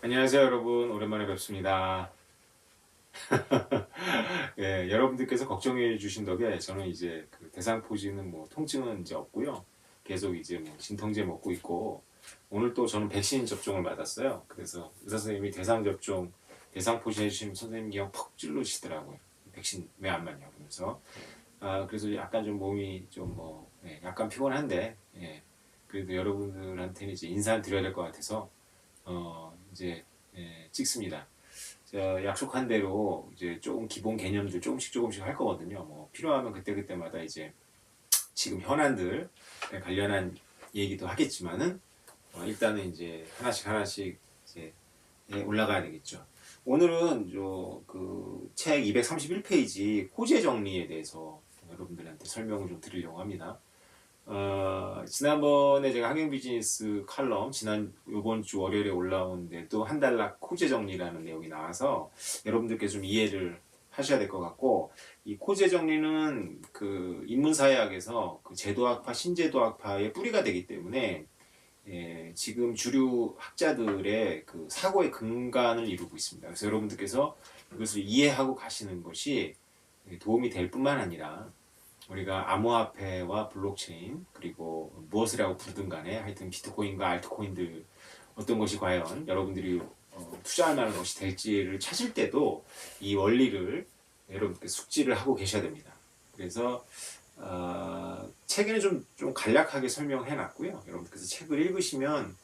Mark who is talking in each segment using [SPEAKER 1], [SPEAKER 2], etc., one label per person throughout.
[SPEAKER 1] 안녕하세요 여러분, 오랜만에 뵙습니다. 예, 여러분들께서 걱정해 주신 덕에 저는 이제 그 대상포진은 뭐 통증은 이제 없고요. 계속 이제 뭐 진통제 먹고 있고, 오늘 또 저는 백신 접종을 받았어요. 그래서 의사 선생님이 대상포진 해주시면 선생님이 그냥 퍽 찔러주시더라고요. 백신 왜 안 맞냐 그러면서. 그래서 약간 좀 몸이 좀 뭐 약간 피곤한데, 그래도 여러분들한테는 이제 인사를 드려야 될 것 같아서 이제 찍습니다. 제가 약속한 대로 이제 조금 기본 개념들 조금씩 할 거거든요. 뭐 필요하면 그때그때마다 이제 지금 현안들 관련한 얘기도 하겠지만은, 일단은 이제 하나씩 이제 올라가야 되겠죠. 오늘은 책 231페이지 호재 정리에 대해서 여러분들한테 설명을 좀 드리려고 합니다. 지난번에 제가 학영 비즈니스 칼럼 요번 주 월요일에 올라오는데 또 한 달락 코제 정리라는 내용이 나와서 여러분들께서 좀 이해를 하셔야 될 것 같고, 이 코제 정리는 그 인문사회학에서 그 제도학파, 신제도학파의 뿌리가 되기 때문에 지금 주류 학자들의 그 사고의 근간을 이루고 있습니다. 그래서 여러분들께서 이것을 이해하고 가시는 것이 도움이 될 뿐만 아니라, 우리가 암호화폐와 블록체인, 그리고 무엇이라고 부르든 간에 하여튼 비트코인과 알트코인들 어떤 것이 과연 여러분들이 투자할 만한 것이 될지를 찾을 때도 이 원리를 여러분께 숙지를 하고 계셔야 됩니다. 그래서 책에는 좀 간략하게 설명해 놨고요. 여러분께서 책을 읽으시면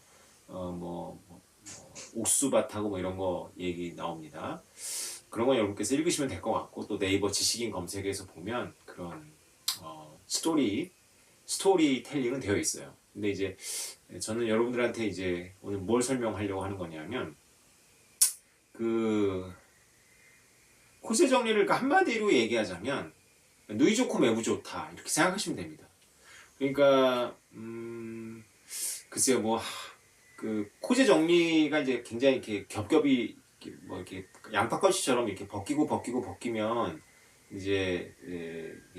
[SPEAKER 1] 옥수밭하고 뭐 이런 거 얘기 나옵니다. 그런 거 여러분께서 읽으시면 될 것 같고, 또 네이버 지식인 검색에서 보면 그런 스토리텔링은 되어 있어요. 근데 이제 저는 여러분들한테 이제 오늘 뭘 설명하려고 하는 거냐면, 그 코세 정리를 한마디로 얘기하자면 누이 좋고 매부 좋다 이렇게 생각하시면 됩니다. 그러니까 글쎄요, 뭐 그 코제 정리가 이제 굉장히 이렇게 겹겹이 이렇게 양파껍질처럼 이렇게 벗기면 이제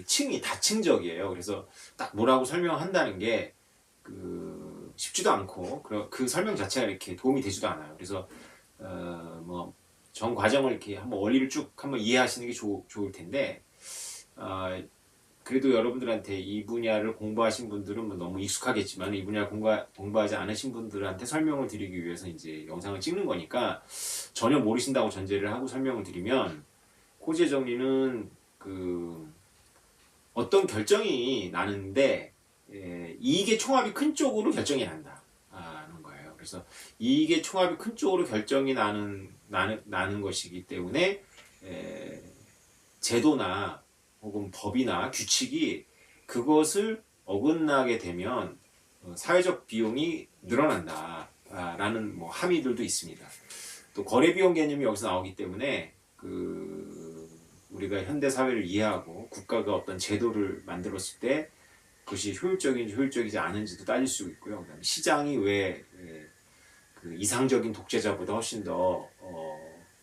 [SPEAKER 1] 층이 다층적이에요. 그래서 딱 뭐라고 설명한다는 게 쉽지도 않고, 그 설명 자체가 이렇게 도움이 되지도 않아요. 그래서 뭐 전 과정을 이렇게 한번 원리를 쭉 한번 이해하시는 게 좋을 텐데, 그래도 여러분들한테 이 분야를 공부하신 분들은 뭐 너무 익숙하겠지만, 이 분야를 공부하지 않으신 분들한테 설명을 드리기 위해서 이제 영상을 찍는 거니까, 전혀 모르신다고 전제를 하고 설명을 드리면, 코제 정리는 어떤 결정이 나는데 이익의 총합이 큰 쪽으로 결정이 난다는 거예요. 그래서 이익의 총합이 큰 쪽으로 결정이 나는 것이기 때문에 제도나 혹은 법이나 규칙이 그것을 어긋나게 되면 사회적 비용이 늘어난다라는 뭐 함의들도 있습니다. 또 거래 비용 개념이 여기서 나오기 때문에 우리가 현대 사회를 이해하고 국가가 어떤 제도를 만들었을 때 그것이 효율적인지 효율적이지 않은지도 따질 수 있고요. 그다음에 시장이 왜 그 이상적인 독재자보다 훨씬 더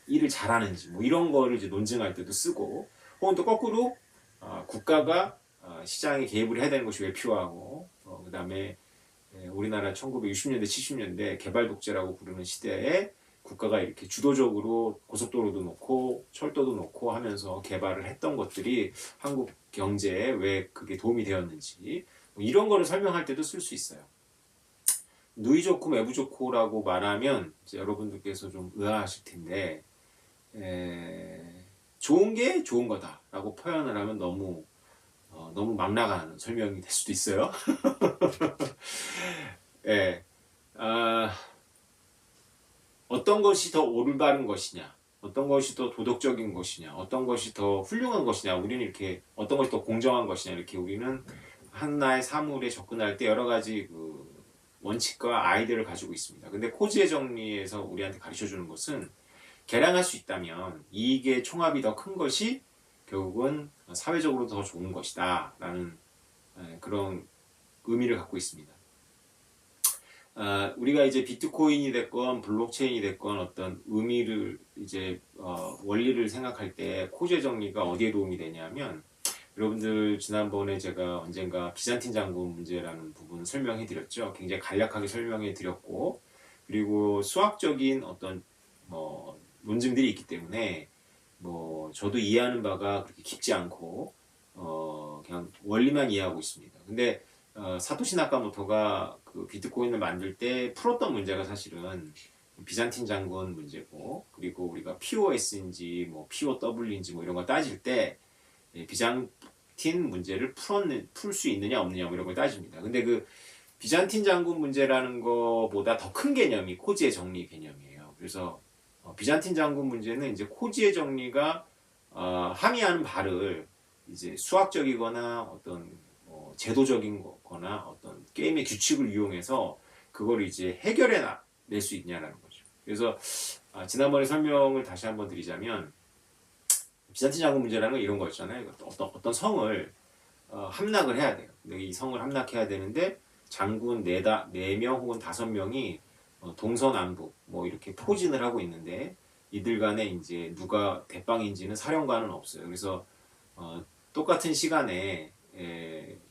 [SPEAKER 1] 일을 잘하는지 뭐 이런 거를 이제 논증할 때도 쓰고, 혹은 또 거꾸로 국가가 시장에 개입을 해야 되는 것이 왜 필요하고, 그다음에 우리나라 1960년대 70년대 개발 독재라고 부르는 시대에 국가가 이렇게 주도적으로 고속도로도 놓고 철도도 놓고 하면서 개발을 했던 것들이 한국 경제에 왜 그게 도움이 되었는지, 뭐 이런 거를 설명할 때도 쓸 수 있어요. 누이 좋고 매부 좋고라고 말하면 이제 여러분들께서 좀 의아하실 텐데, 좋은 게 좋은 거다라고 표현을 하면 너무 막 나가는 설명이 될 수도 있어요. 예, 어떤 것이 더 올바른 것이냐, 어떤 것이 더 도덕적인 것이냐, 어떤 것이 더 훌륭한 것이냐, 우리는 이렇게 어떤 것이 더 공정한 것이냐, 이렇게 우리는 하나의 사물에 접근할 때 여러 가지 원칙과 아이디어를 가지고 있습니다. 근데 코지의 정리에서 우리한테 가르쳐 주는 것은, 계량할 수 있다면 이익의 총합이 더 큰 것이 결국은 사회적으로 더 좋은 것이다 라는 그런 의미를 갖고 있습니다. 우리가 이제 비트코인이 됐건 블록체인이 됐건 어떤 의미를 이제 원리를 생각할 때 코제 정리가 어디에 도움이 되냐면, 여러분들 지난번에 제가 언젠가 비잔틴 장군 문제라는 부분을 설명해 드렸죠. 굉장히 간략하게 설명해 드렸고, 그리고 수학적인 어떤 논증들이 있기 때문에 저도 이해하는 바가 그렇게 깊지 않고 그냥 원리만 이해하고 있습니다. 근데 사토시 나카모토가 그 비트코인을 만들 때 풀었던 문제가 사실은 비잔틴 장군 문제고, 그리고 우리가 POS인지 POW인지 이런 거 따질 때 비잔틴 문제를 풀 수 있느냐 없느냐 이런 걸 따집니다. 근데 그 비잔틴 장군 문제라는 것보다 더 큰 개념이 코지의 정리 개념이에요. 그래서 비잔틴 장군 문제는 이제 코지의 정리가 함의하는 바를 이제 수학적이거나 어떤 제도적인 거나 어떤 게임의 규칙을 이용해서 그걸 이제 해결해 낼 수 있냐라는 거죠. 그래서 지난번에 설명을 다시 한번 드리자면, 비잔틴 장군 문제라는 건 이런 거였잖아요. 어떤 성을 함락을 해야 돼요. 근데 이 성을 함락해야 되는데 장군 4명 혹은 5명이 동서남북 이렇게 포진을 하고 있는데, 이들 간에 이제 누가 대빵인지는 사령관은 없어요. 그래서 똑같은 시간에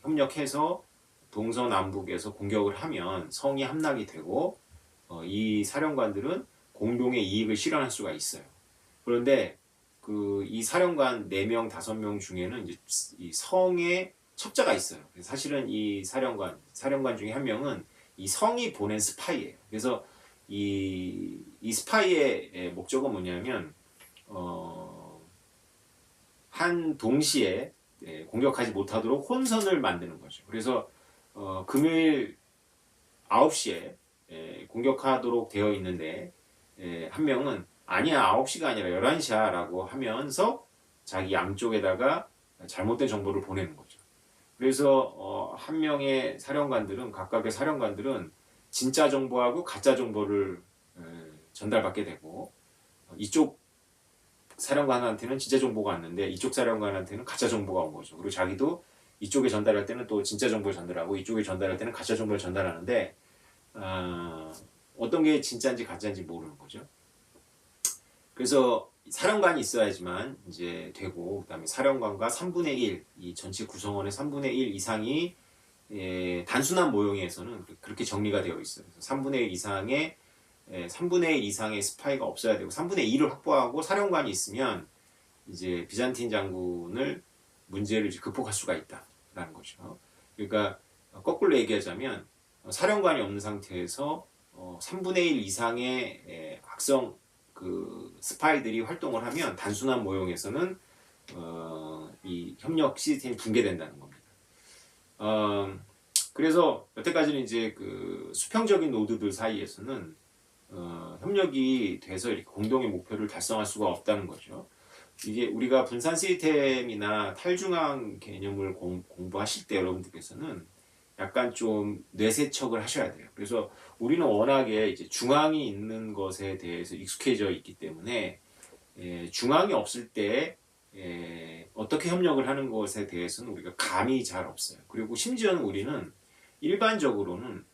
[SPEAKER 1] 협력해서 동서남북에서 공격을 하면 성이 함락이 되고 이 사령관들은 공동의 이익을 실현할 수가 있어요. 그런데 이 사령관 4명, 5명 중에는 이제 이 성에 첩자가 있어요. 사실은 이 사령관 중에 한 명은 이 성이 보낸 스파이예요. 그래서 이 스파이의 목적은 뭐냐면 한 동시에 공격하지 못하도록 혼선을 만드는 거죠. 그래서 금요일 9시에 공격하도록 되어 있는데 한 명은 아니야 9시가 아니라 11시야 라고 하면서 자기 양쪽에다가 잘못된 정보를 보내는 거죠. 그래서 한 명의 각각의 사령관들은 진짜 정보하고 가짜 정보를 전달받게 되고, 이쪽 사령관한테는 진짜 정보가 왔는데 이쪽 사령관한테는 가짜 정보가 온 거죠. 그리고 자기도 이쪽에 전달할 때는 또 진짜 정보를 전달하고 이쪽에 전달할 때는 가짜 정보를 전달하는데 어떤 게 진짜인지 가짜인지 모르는 거죠. 그래서 사령관이 있어야지만 이제 되고, 그다음에 사령관과 3분의 1, 이 전체 구성원의 3분의 1 이상이 단순한 모형에서는 그렇게 정리가 되어 있어요. 그래서 3분의 1 이상의 스파이가 없어야 되고 3분의 2를 확보하고 사령관이 있으면 이제 비잔틴 장군을 문제를 이제 극복할 수가 있다라는 거죠. 그러니까 거꾸로 얘기하자면 사령관이 없는 상태에서 3분의 1 이상의 악성 스파이들이 활동을 하면 단순한 모형에서는 이 협력 시스템이 붕괴된다는 겁니다. 그래서 여태까지는 이제 수평적인 노드들 사이에서는 협력이 돼서 이렇게 공동의 목표를 달성할 수가 없다는 거죠. 이게 우리가 분산 시스템이나 탈중앙 개념을 공부하실 때 여러분들께서는 약간 좀 뇌세척을 하셔야 돼요. 그래서 우리는 워낙에 이제 중앙이 있는 것에 대해서 익숙해져 있기 때문에 중앙이 없을 때 어떻게 협력을 하는 것에 대해서는 우리가 감이 잘 없어요. 그리고 심지어는 우리는 일반적으로는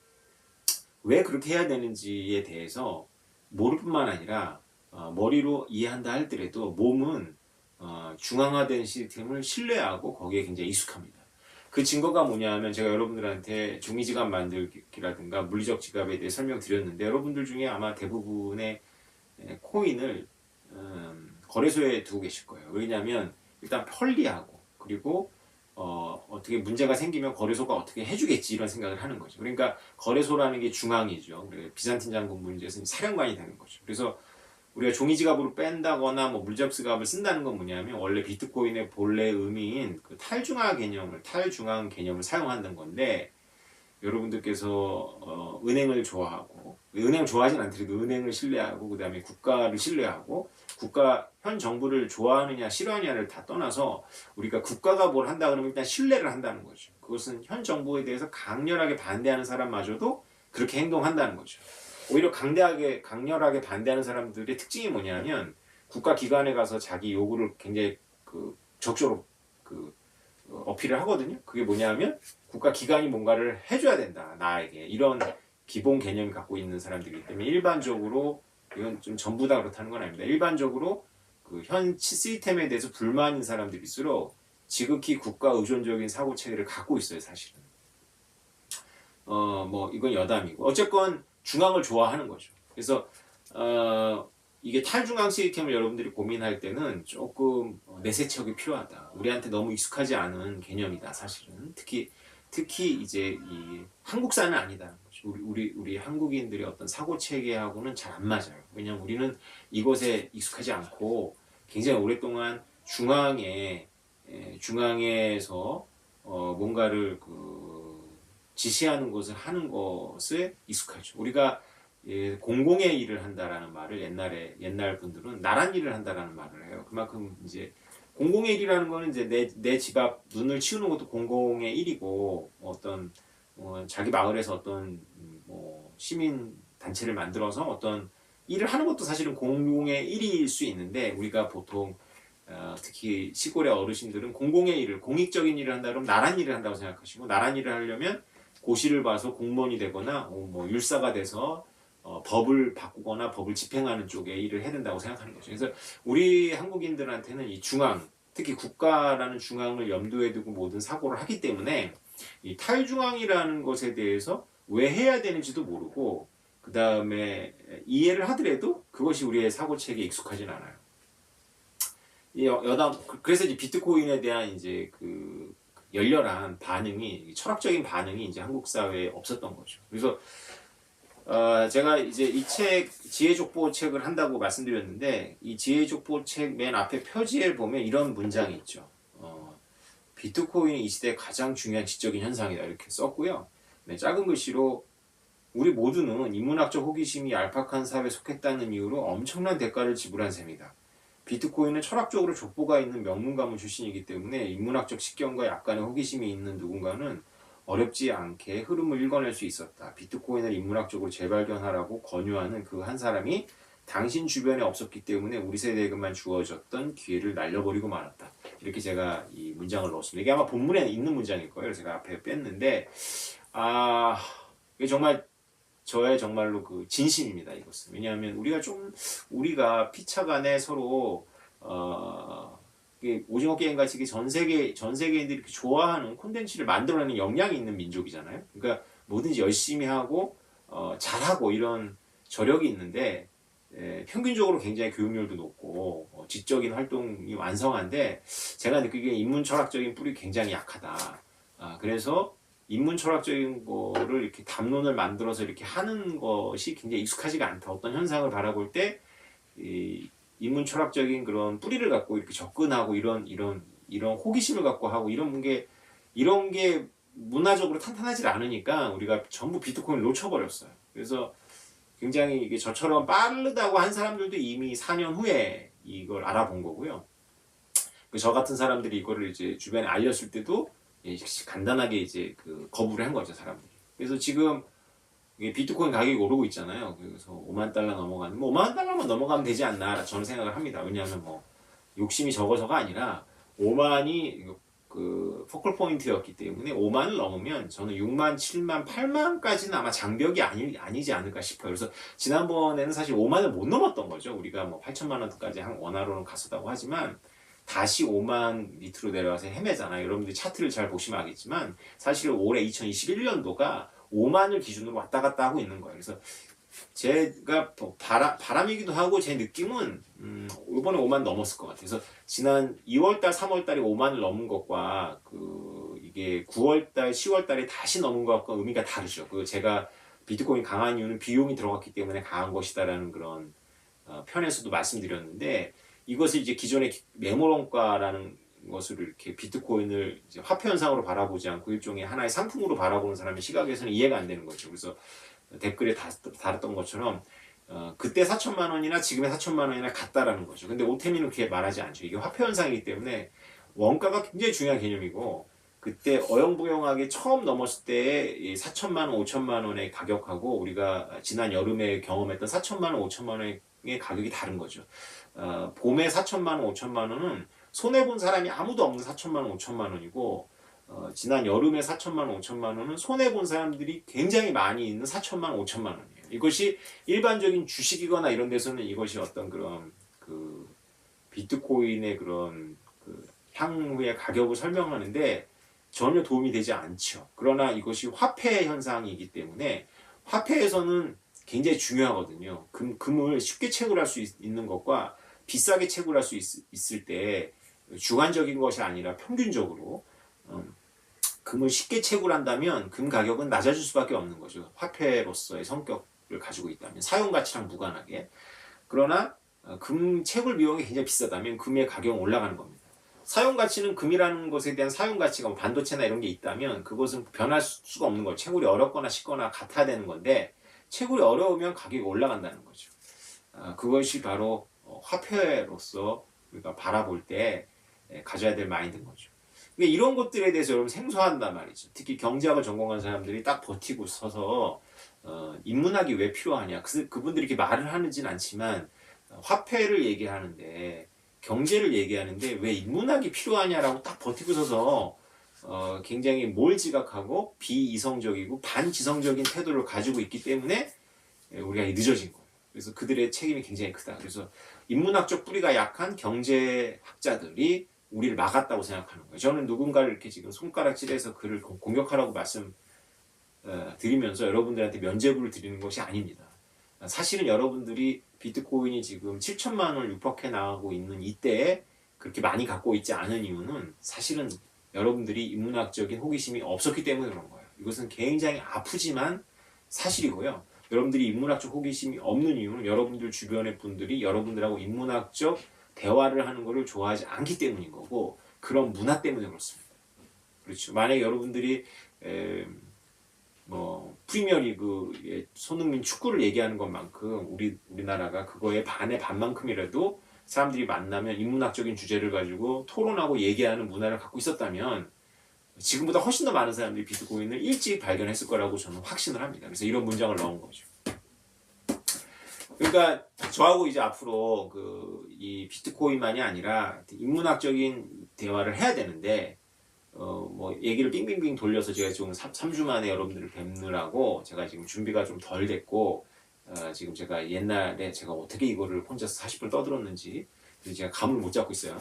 [SPEAKER 1] 왜 그렇게 해야 되는지에 대해서 모를 뿐만 아니라 머리로 이해한다 할더라도 몸은 중앙화된 시스템을 신뢰하고 거기에 굉장히 익숙합니다. 그 증거가 뭐냐면, 제가 여러분들한테 종이지갑 만들기라든가 물리적 지갑에 대해 설명드렸는데, 여러분들 중에 아마 대부분의 코인을 거래소에 두고 계실 거예요. 왜냐하면 일단 편리하고, 그리고 어떻게 문제가 생기면 거래소가 어떻게 해주겠지 이런 생각을 하는 거죠. 그러니까 거래소라는 게 중앙이죠. 비잔틴 장군 문제에서는 사령관이 되는 거죠. 그래서 우리가 종이지갑으로 뺀다거나 물적 지갑을 쓴다는 건 뭐냐면, 원래 비트코인의 본래 의미인 탈중앙 개념을 사용한다는 건데, 여러분들께서 은행을 좋아하고, 은행 좋아하진 않더라도 은행을 신뢰하고, 그 다음에 국가를 신뢰하고, 현 정부를 좋아하느냐 싫어하느냐를 다 떠나서 우리가 국가가 뭘 한다 그러면 일단 신뢰를 한다는 거죠. 그것은 현 정부에 대해서 강렬하게 반대하는 사람마저도 그렇게 행동한다는 거죠. 오히려 강렬하게 반대하는 사람들의 특징이 뭐냐면, 국가 기관에 가서 자기 요구를 굉장히 적극적으로 어필을 하거든요. 그게 뭐냐면, 국가 기관이 뭔가를 해줘야 된다, 나에게. 이런 기본 개념을 갖고 있는 사람들이기 때문에, 일반적으로, 이건 좀 전부 다 그렇다는 건 아닙니다. 일반적으로 현 시스템에 대해서 불만인 사람들일수록 지극히 국가 의존적인 사고 체계를 갖고 있어요, 사실은. 이건 여담이고. 어쨌건 중앙을 좋아하는 거죠. 그래서 이게 탈중앙 시스템을 여러분들이 고민할 때는 조금 내세척이 필요하다. 우리한테 너무 익숙하지 않은 개념이다. 사실은 특히 이제 이 한국사는 아니다. 우리 한국인들의 어떤 사고 체계하고는 잘 안 맞아요. 왜냐하면 우리는 이것에 익숙하지 않고 굉장히 오랫동안 중앙에서 뭔가를 지시하는 것을 하는 것에 익숙하죠. 우리가 공공의 일을 한다라는 말을 옛날 분들은 나란 일을 한다라는 말을 해요. 그만큼 이제 공공의 일이라는 거는 이제 내 집 앞 눈을 치우는 것도 공공의 일이고 어떤 자기 마을에서 어떤 뭐 시민 단체를 만들어서 어떤 일을 하는 것도 사실은 공공의 일일 수 있는데 우리가 보통 특히 시골의 어르신들은 공공의 일을 공익적인 일을 한다 그러면 나란 일을 한다고 생각하시고 나란 일을 하려면 고시를 봐서 공무원이 되거나 뭐 율사가 돼서 법을 바꾸거나 법을 집행하는 쪽에 일을 해야 된다고 생각하는 거죠. 그래서 우리 한국인들한테는 이 중앙, 특히 국가라는 중앙을 염두에 두고 모든 사고를 하기 때문에 이 탈중앙이라는 것에 대해서 왜 해야 되는지도 모르고 그 다음에 이해를 하더라도 그것이 우리의 사고 체계에 익숙하진 않아요. 그래서 이제 비트코인에 대한 이제 그 열렬한 반응이 철학적인 반응이 이제 한국 사회에 없었던 거죠. 그래서 제가 이제 이 책 지혜족보 책을 한다고 말씀드렸는데 이 지혜족보 책 맨 앞에 표지에 보면 이런 문장이 있죠. 비트코인이 이 시대의 가장 중요한 지적인 현상이다 이렇게 썼고요. 네, 작은 글씨로 우리 모두는 인문학적 호기심이 얄팍한 사회에 속했다는 이유로 엄청난 대가를 지불한 셈이다. 비트코인은 철학적으로 족보가 있는 명문 가문 출신이기 때문에 인문학적 식견과 약간의 호기심이 있는 누군가는 어렵지 않게 흐름을 읽어낼 수 있었다. 비트코인을 인문학적으로 재발견하라고 권유하는 그 한 사람이 당신 주변에 없었기 때문에 우리 세대에게만 주어졌던 기회를 날려버리고 말았다. 이렇게 제가 이 문장을 넣었습니다. 이게 아마 본문에 있는 문장일 거예요. 제가 앞에 뺐는데 이게 정말 저의 정말로 그 진심입니다. 이것은. 왜냐하면 우리가 피차간에 서로 오징어 게임 같이 전 세계인들이 이렇게 좋아하는 콘텐츠를 만들어내는 역량이 있는 민족이잖아요. 그러니까 뭐든지 열심히 하고 잘하고 이런 저력이 있는데 평균적으로 굉장히 교육열도 높고 지적인 활동이 완성한데 제가 느끼기에 인문 철학적인 뿌리 굉장히 약하다. 그래서 인문 철학적인 거를 이렇게 담론을 만들어서 이렇게 하는 것이 굉장히 익숙하지가 않다. 어떤 현상을 바라볼 때 인문 철학적인 그런 뿌리를 갖고 이렇게 접근하고 이런 호기심을 갖고 하고 이런 게 문화적으로 탄탄하지 않으니까 우리가 전부 비트코인을 놓쳐버렸어요. 그래서 굉장히 이게 저처럼 빠르다고 한 사람들도 이미 4년 후에 이걸 알아본 거고요. 저 같은 사람들이 이거를 이제 주변에 알렸을 때도 간단하게 이제 거부를 한 거죠, 사람들이. 그래서 지금 비트코인 가격이 오르고 있잖아요. 그래서 5만 달러 넘어가는, 5만 달러만 넘어가면 되지 않나 저는 생각을 합니다. 왜냐하면 욕심이 적어서가 아니라 5만이 포컬 포인트였기 때문에 5만을 넘으면 저는 6만, 7만, 8만까지는 아마 장벽이 아니지 않을까 싶어요. 그래서 지난번에는 사실 5만을 못 넘었던 거죠. 우리가 8천만 원까지 한 원화로는 갔었다고 하지만 다시 5만 밑으로 내려가서 헤매잖아요. 여러분들이 차트를 잘 보시면 알겠지만 사실 올해 2021년도가 5만을 기준으로 왔다 갔다 하고 있는 거예요. 그래서 제가 바람이기도 하고 제 느낌은 이번에 5만 넘었을 것 같아요. 그래서 지난 2월달, 3월달에 5만을 넘은 것과 이게 9월달, 10월달에 다시 넘은 것과 의미가 다르죠. 제가 비트코인 강한 이유는 비용이 들어갔기 때문에 강한 것이다라는 그런 편에서도 말씀드렸는데 이것을 이제 기존의 메모론가라는 것을 이렇게 비트코인을 이제 화폐 현상으로 바라보지 않고 일종의 하나의 상품으로 바라보는 사람의 시각에서는 이해가 안 되는 거죠. 그래서 댓글에 달았던 것처럼 그때 4천만 원이나 지금의 4천만 원이나 같다라는 거죠. 근데 오태민은 그렇게 말하지 않죠. 이게 화폐 현상이기 때문에 원가가 굉장히 중요한 개념이고 그때 어영부영하게 처음 넘었을 때의 4천만 원, 5천만 원의 가격하고 우리가 지난 여름에 경험했던 4천만 원, 5천만 원의 가격이 다른 거죠. 봄에 4천만 원, 5천만 원은 손해본 사람이 아무도 없는 4천만 원, 5천만 원이고 지난 여름에 4천만 원, 5천만 원은 손해본 사람들이 굉장히 많이 있는 4천만 원, 5천만 원이에요. 이것이 일반적인 주식이거나 이런 데서는 이것이 어떤 그런 비트코인의 그런 향후의 가격을 설명하는데 전혀 도움이 되지 않죠. 그러나 이것이 화폐 현상이기 때문에 화폐에서는 굉장히 중요하거든요. 금을 쉽게 채굴할 수 있는 것과 비싸게 채굴할 수 있을 때 주관적인 것이 아니라 평균적으로 금을 쉽게 채굴한다면 금 가격은 낮아질 수밖에 없는 거죠. 화폐로서의 성격을 가지고 있다면 사용 가치랑 무관하게. 그러나 금 채굴 비용이 굉장히 비싸다면 금의 가격은 올라가는 겁니다. 사용 가치는 금이라는 것에 대한 사용 가치가 뭐 반도체나 이런 게 있다면 그것은 변할 수가 없는 거예요. 채굴이 어렵거나 쉽거나 같아야 되는 건데 채굴이 어려우면 가격이 올라간다는 거죠. 그것이 바로 화폐로서 우리가 바라볼 때 가져야 될 마인드인 거죠. 그러니까 이런 것들에 대해서 여러분 생소한단 말이죠. 특히 경제학을 전공한 사람들이 딱 버티고 서서 인문학이 왜 필요하냐. 그분들이 이렇게 말을 하는지는 않지만 화폐를 얘기하는데 경제를 얘기하는데 왜 인문학이 필요하냐라고 딱 버티고 서서 굉장히 몰지각하고 비이성적이고 반지성적인 태도를 가지고 있기 때문에 우리가 늦어진 거예요. 그래서 그들의 책임이 굉장히 크다. 그래서 인문학적 뿌리가 약한 경제학자들이 우리를 막았다고 생각하는 거예요. 저는 누군가를 이렇게 지금 손가락질해서 그를 공격하라고 드리면서 여러분들한테 면죄부를 드리는 것이 아닙니다. 사실은 여러분들이 비트코인이 지금 7천만 원을 육박해 나가고 있는 이때에 그렇게 많이 갖고 있지 않은 이유는 사실은 여러분들이 인문학적인 호기심이 없었기 때문에 그런 거예요. 이것은 굉장히 아프지만 사실이고요. 여러분들이 인문학적 호기심이 없는 이유는 여러분들 주변의 분들이 여러분들하고 인문학적 대화를 하는 것을 좋아하지 않기 때문인 거고 그런 문화 때문에 그렇습니다. 그렇죠. 만약에 여러분들이 프리미어리그의 손흥민 축구를 얘기하는 것만큼 우리나라가 그거의 반의 반만큼이라도 사람들이 만나면 인문학적인 주제를 가지고 토론하고 얘기하는 문화를 갖고 있었다면 지금보다 훨씬 더 많은 사람들이 비트코인을 일찍 발견했을 거라고 저는 확신을 합니다. 그래서 이런 문장을 넣은 거죠. 그러니까 저하고 이제 앞으로 이 비트코인만이 아니라 인문학적인 대화를 해야 되는데 얘기를 빙빙빙 돌려서 제가 지금 3주 만에 여러분들을 뵙느라고 제가 지금 준비가 좀 덜 됐고 지금 제가 옛날에 제가 어떻게 이거를 혼자서 40분 떠들었는지 제가 감을 못 잡고 있어요.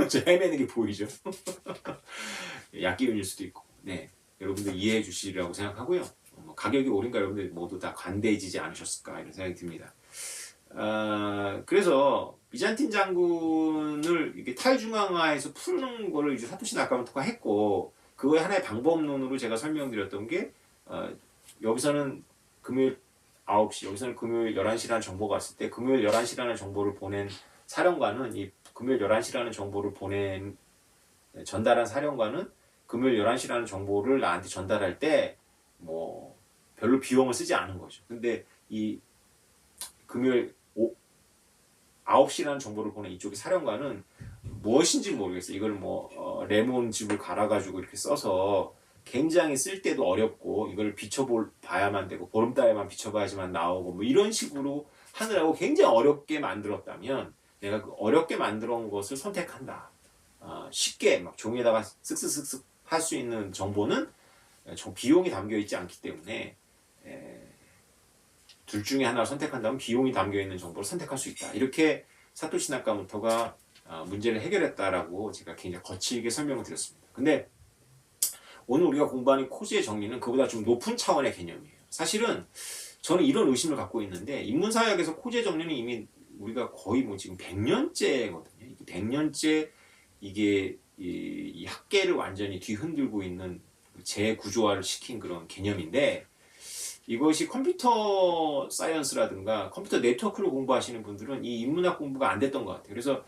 [SPEAKER 1] 제가 헤매는 게 보이죠. 약기운일 수도 있고 네 여러분들 이해해 주시리라고 생각하고요. 가격이 오른가 여러분들 모두 다 관대해지지 않으셨을까 이런 생각이 듭니다. 그래서 비잔틴 장군을 이렇게 탈중앙화해서 푸는 거를 이제 사토시 나카모토가 했고 그거의 하나의 방법론으로 제가 설명드렸던 게 여기서는 금요일 9시 여기서는 금요일 11시라는 정보가 왔을 때 금요일 11시라는 정보를 보낸 사령관은 이 금요일 11시라는 정보를 전달한 사령관은 금요일 11시라는 정보를 나한테 전달할 때 별로 비용을 쓰지 않은 거죠. 근데 이 금요일 9시라는 정보를 보낸 이쪽의 사령관은 무엇인지 모르겠어요. 이걸 레몬즙을 갈아가지고 이렇게 써서 굉장히 쓸 때도 어렵고 이걸 비춰봐야만 되고 보름달에만 비춰봐야지만 나오고 이런 식으로 하느라고 굉장히 어렵게 만들었다면 내가 그 어렵게 만들어온 것을 선택한다. 쉽게 종이에다가 쓱쓱쓱쓱 할 수 있는 정보는 비용이 담겨있지 않기 때문에 둘 중에 하나를 선택한다면 비용이 담겨있는 정보를 선택할 수 있다. 이렇게 사토시 나카모토가 문제를 해결했다라고 제가 굉장히 거칠게 설명을 드렸습니다. 근데 오늘 우리가 공부하는 코지의 정리는 그보다 좀 높은 차원의 개념이에요. 사실은 저는 이런 의심을 갖고 있는데 인문사회학에서 코지의 정리는 이미 우리가 거의 지금 100년째거든요. 100년째 이게 이 학계를 완전히 뒤흔들고 있는 재구조화를 시킨 그런 개념인데 이것이 컴퓨터 사이언스라든가 컴퓨터 네트워크를 공부하시는 분들은 이 인문학 공부가 안 됐던 것 같아요. 그래서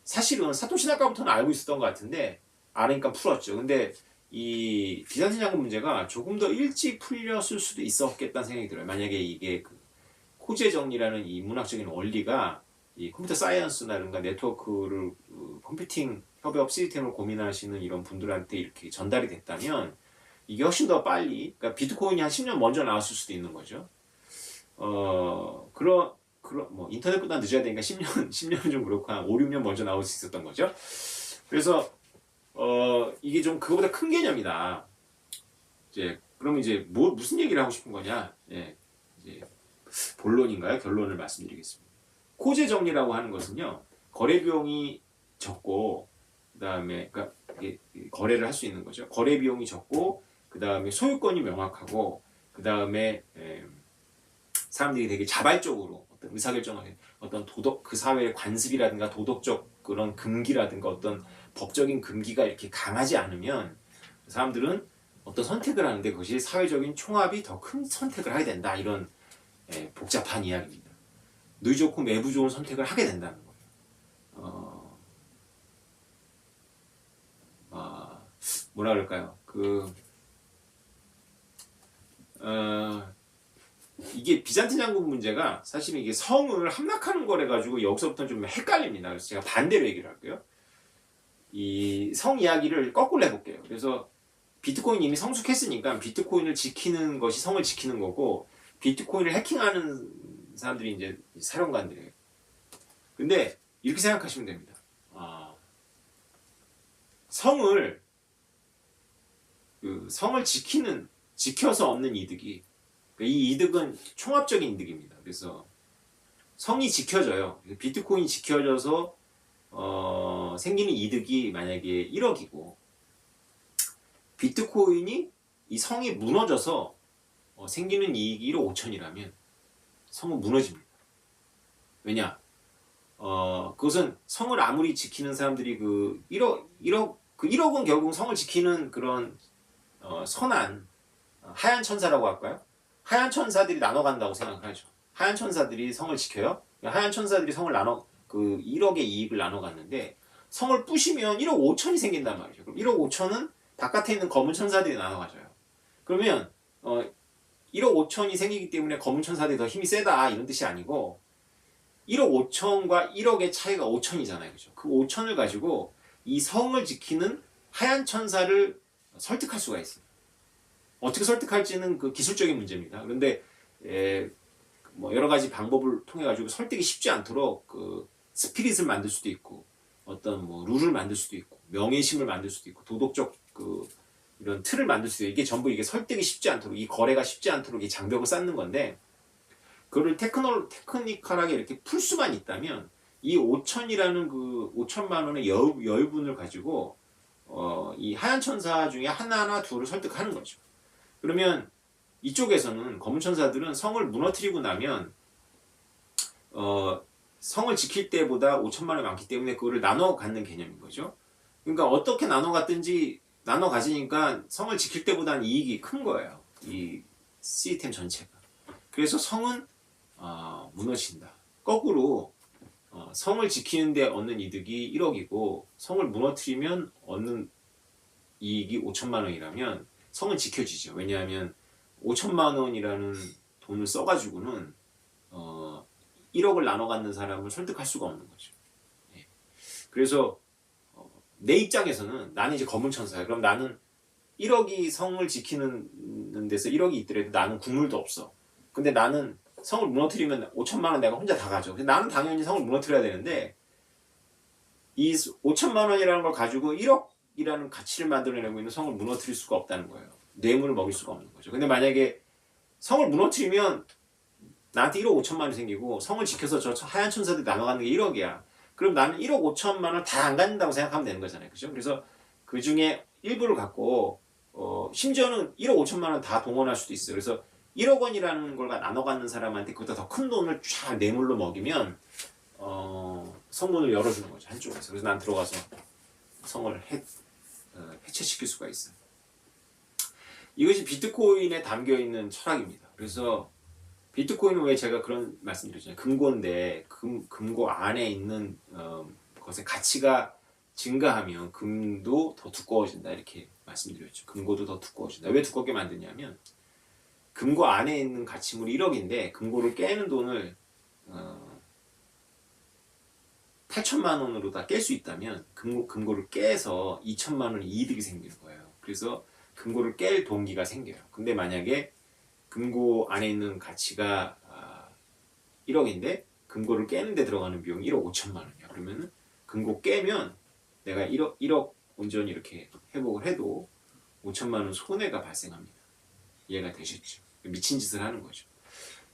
[SPEAKER 1] 사실은 사토시 나카모토는 알고 있었던 것 같은데 아니까 풀었죠. 근데 이 비잔틴 장군 문제가 조금 더 일찍 풀렸을 수도 있었겠다는 생각이 들어요. 만약에 이게 코지의 정리라는 이 인문학적인 원리가 이 컴퓨터 사이언스라든가 네트워크를 컴퓨팅 협업 시스템을 고민하시는 이런 분들한테 이렇게 전달이 됐다면 이게 훨씬 더 빨리, 그러니까 비트코인이 한 10년 먼저 나왔을 수도 있는 거죠. 인터넷보다 늦어야 되니까 10년은 좀 그렇고 한 5, 6년 먼저 나올 수 있었던 거죠. 그래서 이게 좀 그거보다 큰 개념이다. 그러면 무슨 얘기를 하고 싶은 거냐? 이제 본론인가요? 결론을 말씀드리겠습니다. 코제 정리라고 하는 것은요, 거래 비용이 적고, 그다음에 그러니까 거래를 할 수 있는 거죠. 거래 비용이 적고, 그다음에 소유권이 명확하고, 그다음에 사람들이 되게 자발적으로 어떤 의사결정을 어떤 도덕 그 사회의 관습이라든가 도덕적 그런 금기라든가 어떤 법적인 금기가 이렇게 강하지 않으면 사람들은 어떤 선택을 하는데 그것이 사회적인 총합이 더 큰 선택을 하게 된다. 이런 복잡한 이야기입니다. 늘 좋고 매부 좋은 선택을 하게 된다는 거예요. 뭐라 그럴까요? 이게 비잔틴 장군 문제가 사실은 이게 성을 함락하는 거래 가지고 여기서부터 좀 헷갈립니다. 그래서 제가 반대로 얘기를 할게요. 이 성 이야기를 거꾸로 해볼게요. 그래서 비트코인 이미 성숙했으니까 비트코인을 지키는 것이 성을 지키는 거고 비트코인을 해킹하는 사람들이 이제 사령관들이에요. 근데 이렇게 생각하시면 됩니다. 성을 지켜서 얻는 이득이 이 이득은 총합적인 이득입니다. 그래서 성이 지켜져요. 비트코인이 지켜져서 생기는 이득이 만약에 1억이고 비트코인이 이 성이 무너져서 생기는 이익이 1억 5천이라면 성은 무너집니다. 왜냐? 그것은 성을 아무리 지키는 사람들이 1억은 결국 성을 지키는 그런 선한 하얀 천사라고 할까요? 하얀 천사들이 나눠간다고 생각하죠. 하얀 천사들이 성을 지켜요. 하얀 천사들이 성을 1억의 이익을 나눠갔는데 성을 부시면 1억 5천이 생긴단 말이죠. 그럼 1억 5천은 바깥에 있는 검은 천사들이 나눠가져요. 그러면 1억 5천이 생기기 때문에 검은 천사들이 더 힘이 세다 이런 뜻이 아니고 1억 5천과 1억의 차이가 5천이잖아요. 그죠? 그 5천을 가지고 이 성을 지키는 하얀 천사를 설득할 수가 있어요. 어떻게 설득할지는 그 기술적인 문제입니다. 그런데 뭐 여러 가지 방법을 통해 가지고 설득이 쉽지 않도록 그 스피릿을 만들 수도 있고 어떤 뭐 룰을 만들 수도 있고 명예심을 만들 수도 있고 도덕적 이런 틀을 만들 수도 있고 이게 전부 이게 설득이 쉽지 않도록 이 거래가 쉽지 않도록 이 장벽을 쌓는 건데 그거를 테크니컬하게 이렇게 풀 수만 있다면 이 5천이라는 그 5천만 원의 여유분을 가지고 이 하얀 천사 중에 하나나 둘을 설득하는 거죠. 그러면 이쪽에서는 검은 천사들은 성을 무너뜨리고 나면 성을 지킬 때보다 5천만 원이 많기 때문에 그거를 나눠 갖는 개념인 거죠. 그러니까 어떻게 나눠 갔든지 나눠 가지니까 성을 지킬 때보다는 이익이 큰 거예요. 이 시스템 전체가. 그래서 성은 무너진다. 거꾸로 성을 지키는데 얻는 이득이 1억이고 성을 무너뜨리면 얻는 이익이 5천만 원이라면 성은 지켜지죠. 왜냐하면 5천만 원이라는 돈을 써가지고는 1억을 나눠 갖는 사람을 설득할 수가 없는 거죠. 그래서 내 입장에서는 나는 이제 검은 천사야. 그럼 나는 1억이 성을 지키는 데서 1억이 있더라도 나는 국물도 없어. 근데 나는 성을 무너뜨리면 5천만 원 내가 혼자 다 가져. 나는 당연히 성을 무너뜨려야 되는데 이 5천만 원이라는 걸 가지고 1억이라는 가치를 만들어내고 있는 성을 무너뜨릴 수가 없다는 거예요. 뇌물을 먹일 수가 없는 거죠. 근데 만약에 성을 무너뜨리면 나한테 1억 5천만 원이 생기고 성을 지켜서 저 하얀 천사들이 나눠가는 게 1억이야. 그럼 나는 1억 5천만 원 다 안 갖는다고 생각하면 되는 거잖아요. 그죠? 그래서 그 중에 일부를 갖고 심지어는 1억 5천만 원 다 동원할 수도 있어요. 그래서 1억 원이라는 걸 나눠 갖는 사람한테 그보다 더 큰 돈을 쫙 뇌물로 먹이면 성문을 열어주는 거죠. 한쪽에서. 그래서 난 들어가서 성을 해체시킬 수가 있어요. 이것이 비트코인에 담겨있는 철학입니다. 그래서 비트코인은 왜 제가 그런 말씀드렸잖아요. 금고인데 금고 안에 있는 것의 가치가 증가하면 금도 더 두꺼워진다 이렇게 말씀드렸죠. 금고도 더 두꺼워진다. 왜 두껍게 만드냐면 금고 안에 있는 가치물이 1억인데 금고를 깨는 돈을 8천만 원으로 다 깰 수 있다면 금고를 깨서 2천만 원 이득이 생기는 거예요. 그래서 금고를 깰 동기가 생겨요. 근데 만약에 금고 안에 있는 가치가 1억인데 금고를 깨는 데 들어가는 비용이 1억 5천만 원이야. 그러면 금고 깨면 내가 1억 온전히 이렇게 회복을 해도 5천만 원 손해가 발생합니다. 이해가 되셨죠? 미친 짓을 하는 거죠.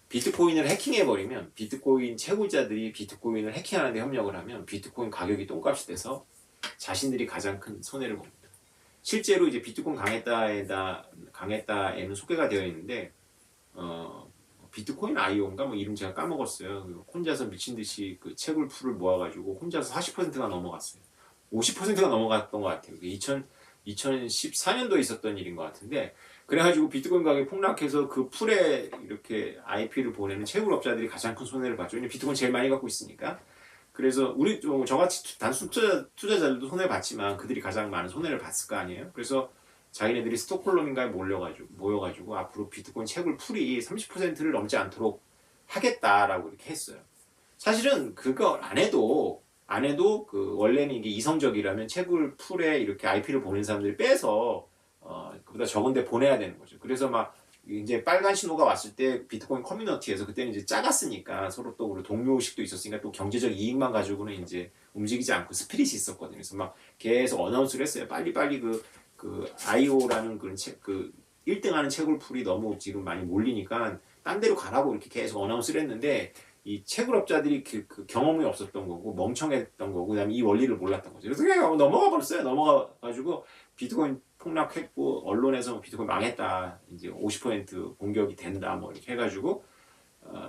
[SPEAKER 1] 비트코인을 해킹해버리면 비트코인 채굴자들이 비트코인을 해킹하는 데 협력을 하면 비트코인 가격이 똥값이 돼서 자신들이 가장 큰 손해를 봅니다. 실제로 이제 비트코인 강했다에는 소개가 되어 있는데 비트코인 IO인가 뭐 이름 제가 까먹었어요. 혼자서 미친 듯이 그 채굴풀을 모아가지고 혼자서 40%가 넘어갔어요. 50%가 넘어갔던 것 같아요. 2014년도에 있었던 일인 것 같은데, 그래가지고 비트코인 가격이 폭락해서 그 풀에 이렇게 IP를 보내는 채굴업자들이 가장 큰 손해를 봤죠. 왜냐면 비트코인 제일 많이 갖고 있으니까. 그래서 우리 저같이 단순 투자자들도 손해를 봤지만 그들이 가장 많은 손해를 봤을 거 아니에요. 그래서 자기네들이 스톡홀름인가에 모여가지고 앞으로 비트코인 채굴 풀이 30%를 넘지 않도록 하겠다라고 이렇게 했어요. 사실은 그거 안 해도 그 원래는 이게 이성적이라면 채굴 풀에 이렇게 IP를 보낸 사람들이 빼서 그보다 적은데 보내야 되는 거죠. 그래서 막 이제 빨간 신호가 왔을 때 비트코인 커뮤니티에서 그때는 이제 작았으니까 서로 또 우리 동료의식도 있었으니까 또 경제적 이익만 가지고는 이제 움직이지 않고 스피릿이 있었거든요. 그래서 막 계속 어나운스를 했어요. 빨리빨리 그 IO라는 그 1등하는 채굴풀이 너무 지금 많이 몰리니까 딴 데로 가라고 이렇게 계속 어나운스를 했는데, 이 채굴업자들이 그 경험이 없었던 거고 멍청했던 거고 그다음에 이 원리를 몰랐던 거죠. 그래서 그냥 넘어가 버렸어요. 넘어가가지고 비트코인 폭락했고 언론에서 비트코인 망했다, 이제 50% 공격이 된다 뭐 이렇게 해가지고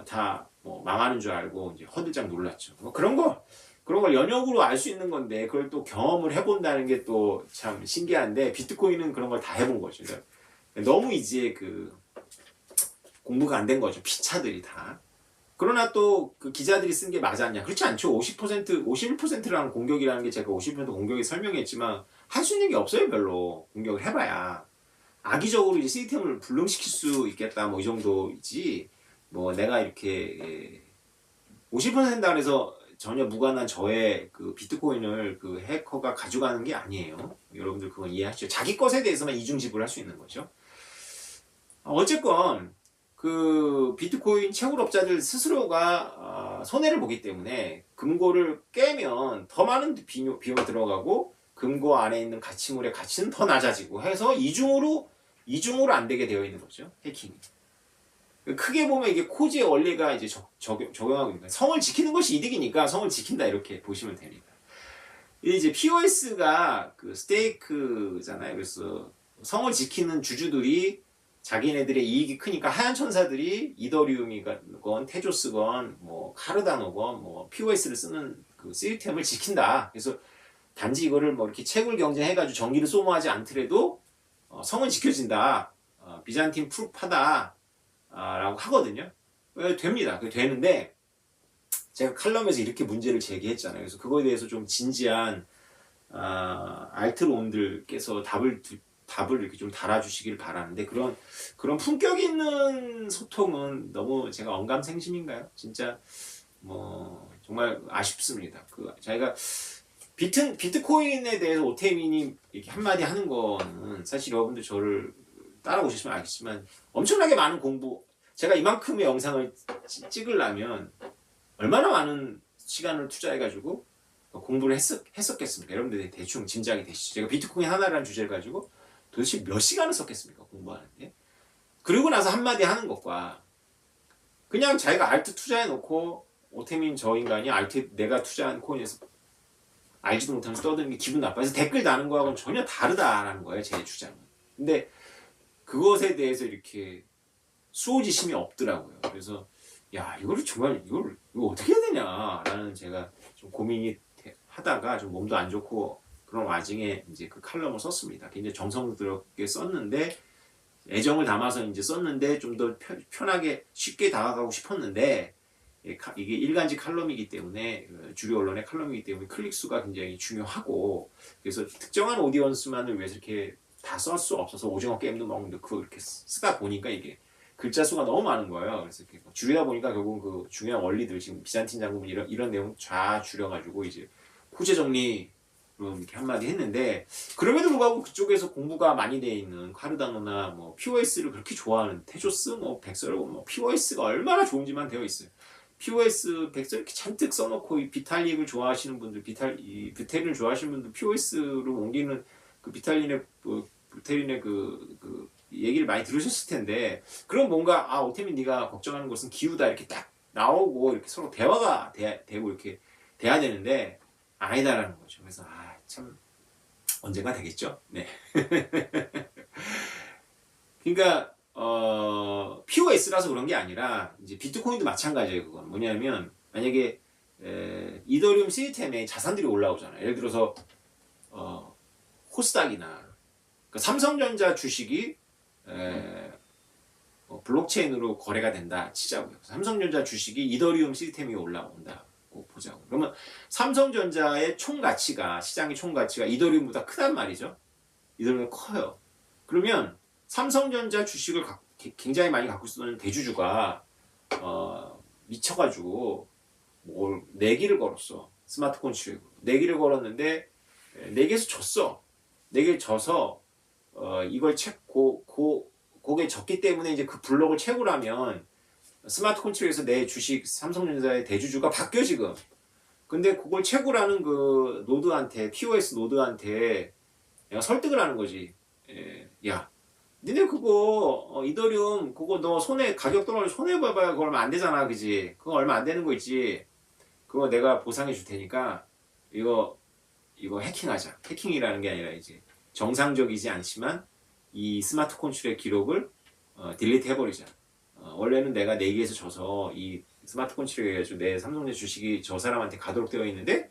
[SPEAKER 1] 다 뭐 망하는 줄 알고 이제 허들짝 놀랐죠. 뭐 그런 걸 연역으로 알 수 있는 건데 그걸 또 경험을 해본다는 게 또 참 신기한데, 비트코인은 그런 걸 다 해본 거죠. 너무 이제 그 공부가 안 된 거죠. 피차들이 다. 그러나 또 그 기자들이 쓴 게 맞았냐? 그렇지 않죠. 51%라는 공격이라는 게 제가 50% 공격에 설명했지만 할 수 있는 게 없어요. 별로 공격을 해봐야 악의적으로 이제 시스템을 불능시킬 수 있겠다 뭐 이 정도이지, 뭐 내가 이렇게 50% 한다 그래서 전혀 무관한 저의 그 비트코인을 그 해커가 가져가는 게 아니에요. 여러분들 그건 이해하시죠? 자기 것에 대해서만 이중 지불할 수 있는 거죠. 어쨌건 그 비트코인 채굴업자들 스스로가 손해를 보기 때문에 금고를 깨면 더 많은 비용이 들어가고 금고 안에 있는 가치물의 가치는 더 낮아지고 해서 이중으로 안 되게 되어 있는 거죠. 해킹이. 크게 보면 이게 코지의 원리가 이제 적용하고 있는 거예요. 성을 지키는 것이 이득이니까 성을 지킨다 이렇게 보시면 됩니다. 이제 POS가 그 스테이크잖아요. 그래서 성을 지키는 주주들이 자기네들의 이익이 크니까 하얀 천사들이 이더리움이건 테조스건 뭐 카르다노건 뭐 POS를 쓰는 그 시스템을 지킨다. 그래서 단지 이거를 뭐 이렇게 채굴 경쟁해가지고 전기를 소모하지 않더라도 성은 지켜진다. 비잔틴 프루프하다. 라고 하거든요. 됩니다. 되는데 제가 칼럼에서 이렇게 문제를 제기했잖아요. 그래서 그거에 대해서 좀 진지한 알트론들께서 답을 이렇게 좀 달아주시길 바라는데, 그런 품격 있는 소통은 너무 제가 언감생심인가요? 진짜 뭐 정말 아쉽습니다. 자기가 비트코인에 대해서 오태민이 이렇게 한마디 하는 거는 사실 여러분들 저를 따라오시면 알겠지만 엄청나게 많은 제가 이만큼의 영상을 찍으려면 얼마나 많은 시간을 투자해가지고 공부를 했었겠습니까? 여러분들 대충 짐작이 되시죠? 제가 비트코인 하나라는 주제를 가지고 도대체 몇 시간을 썼겠습니까? 공부하는데. 그리고 나서 한마디 하는 것과 그냥 자기가 알트 투자해놓고 오태민 저 인간이 알트 내가 투자한 코인에서 알지도 못하면서 떠드는 게 기분 나빠서 댓글 다는 거하고는 전혀 다르다라는 거예요. 제 주장은. 근데 그것에 대해서 이렇게 수호지심이 없더라고요. 그래서 이거를 정말 이거 어떻게 해야 되냐라는 제가 좀 고민이 하다가 좀 몸도 안 좋고 그런 와중에 이제 그 칼럼을 썼습니다. 굉장히 정성스럽게 썼는데 애정을 담아서 이제 썼는데 좀 더 편하게 쉽게 다가가고 싶었는데, 이게 일간지 칼럼이기 때문에 주류 언론의 칼럼이기 때문에 클릭 수가 굉장히 중요하고, 그래서 특정한 오디언스만을 위해서 이렇게 다 쓸 수 없어서 오징어 게임도 먹는데 그거 이렇게 쓰다 보니까 이게 글자 수가 너무 많은 거예요. 그래서 이렇게 줄이다 보니까 결국 그 중요한 원리들, 지금 비잔틴 장군 이런 내용 다 줄여가지고 이제 후제 정리 이렇게 한마디 했는데, 그럼에도 불구하고 그쪽에서 공부가 많이 돼 있는 카르다노나 뭐 POS를 그렇게 좋아하는 테조스, 뭐 백설, 뭐 POS가 얼마나 좋은지만 되어 있어요. POS 백설 이렇게 잔뜩 써놓고 이 비탈릭을 좋아하시는 분들, 비테린을 좋아하시는 분들 POS로 옮기는 그 비탈린의 그 얘기를 많이 들으셨을 텐데, 그럼 뭔가 오태민 네가 걱정하는 것은 기후다 이렇게 딱 나오고 이렇게 서로 대화가 되고 이렇게 돼야 되는데 아니다라는 거죠. 그래서 참 언젠가 되겠죠. 네. 그러니까 POS라서 그런 게 아니라 이제 비트코인도 마찬가지예요. 그건 뭐냐면 만약에 이더리움 시스템에 자산들이 올라오잖아요. 예를 들어서 코스닥이나 그러니까 삼성전자 주식이 블록체인으로 거래가 된다 치자고요. 삼성전자 주식이 이더리움 시스템이 올라온다고 보자고. 그러면 삼성전자의 총 가치가 시장의 총 가치가 이더리움보다 크단 말이죠. 이더리움이 커요. 그러면 삼성전자 주식을 굉장히 많이 갖고 있는 대주주가 미쳐가지고 뭘 내기를 걸었어. 스마트 콘트랙으로 내기를 걸었는데 내기에서 졌어. 내기에 져서 이걸 그게 졌기 때문에 이제 그 블록을 채우려면 스마트 콘트랙에서 내 주식 삼성전자의 대주주가 바뀌어 지금. 근데 그걸 채굴하는 그 노드한테 POS 노드한테 내가 설득을 하는 거지. 야, 니네 그거 이더리움 그거 너 손해 가격 떨어져 손해 봐봐야 그거 얼마 안 되잖아, 그지? 그거 얼마 안 되는 거 있지. 그거 내가 보상해 줄 테니까 이거 해킹하자. 해킹이라는 게 아니라 이제 정상적이지 않지만 이 스마트 콘트랙 기록을 딜리트 해버리자. 원래는 내가 내기에서 져서 이 스마트 콘트랙 해가지고 내 삼성전자 주식이 저 사람한테 가도록 되어 있는데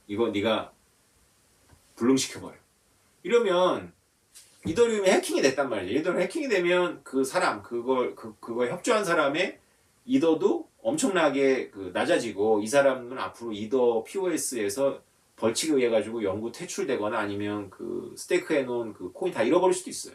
[SPEAKER 1] 이거 네가 불능시켜버려. 이러면 이더리움이 해킹이 됐단 말이에요. 이더리움 해킹이 되면 그 사람 그걸 협조한 사람의 이더도 엄청나게 낮아지고 이 사람은 앞으로 이더 POS에서 벌칙에 의해 가지고 영구 퇴출되거나 아니면 그 스테이크해 놓은 그 코인 다 잃어버릴 수도 있어요.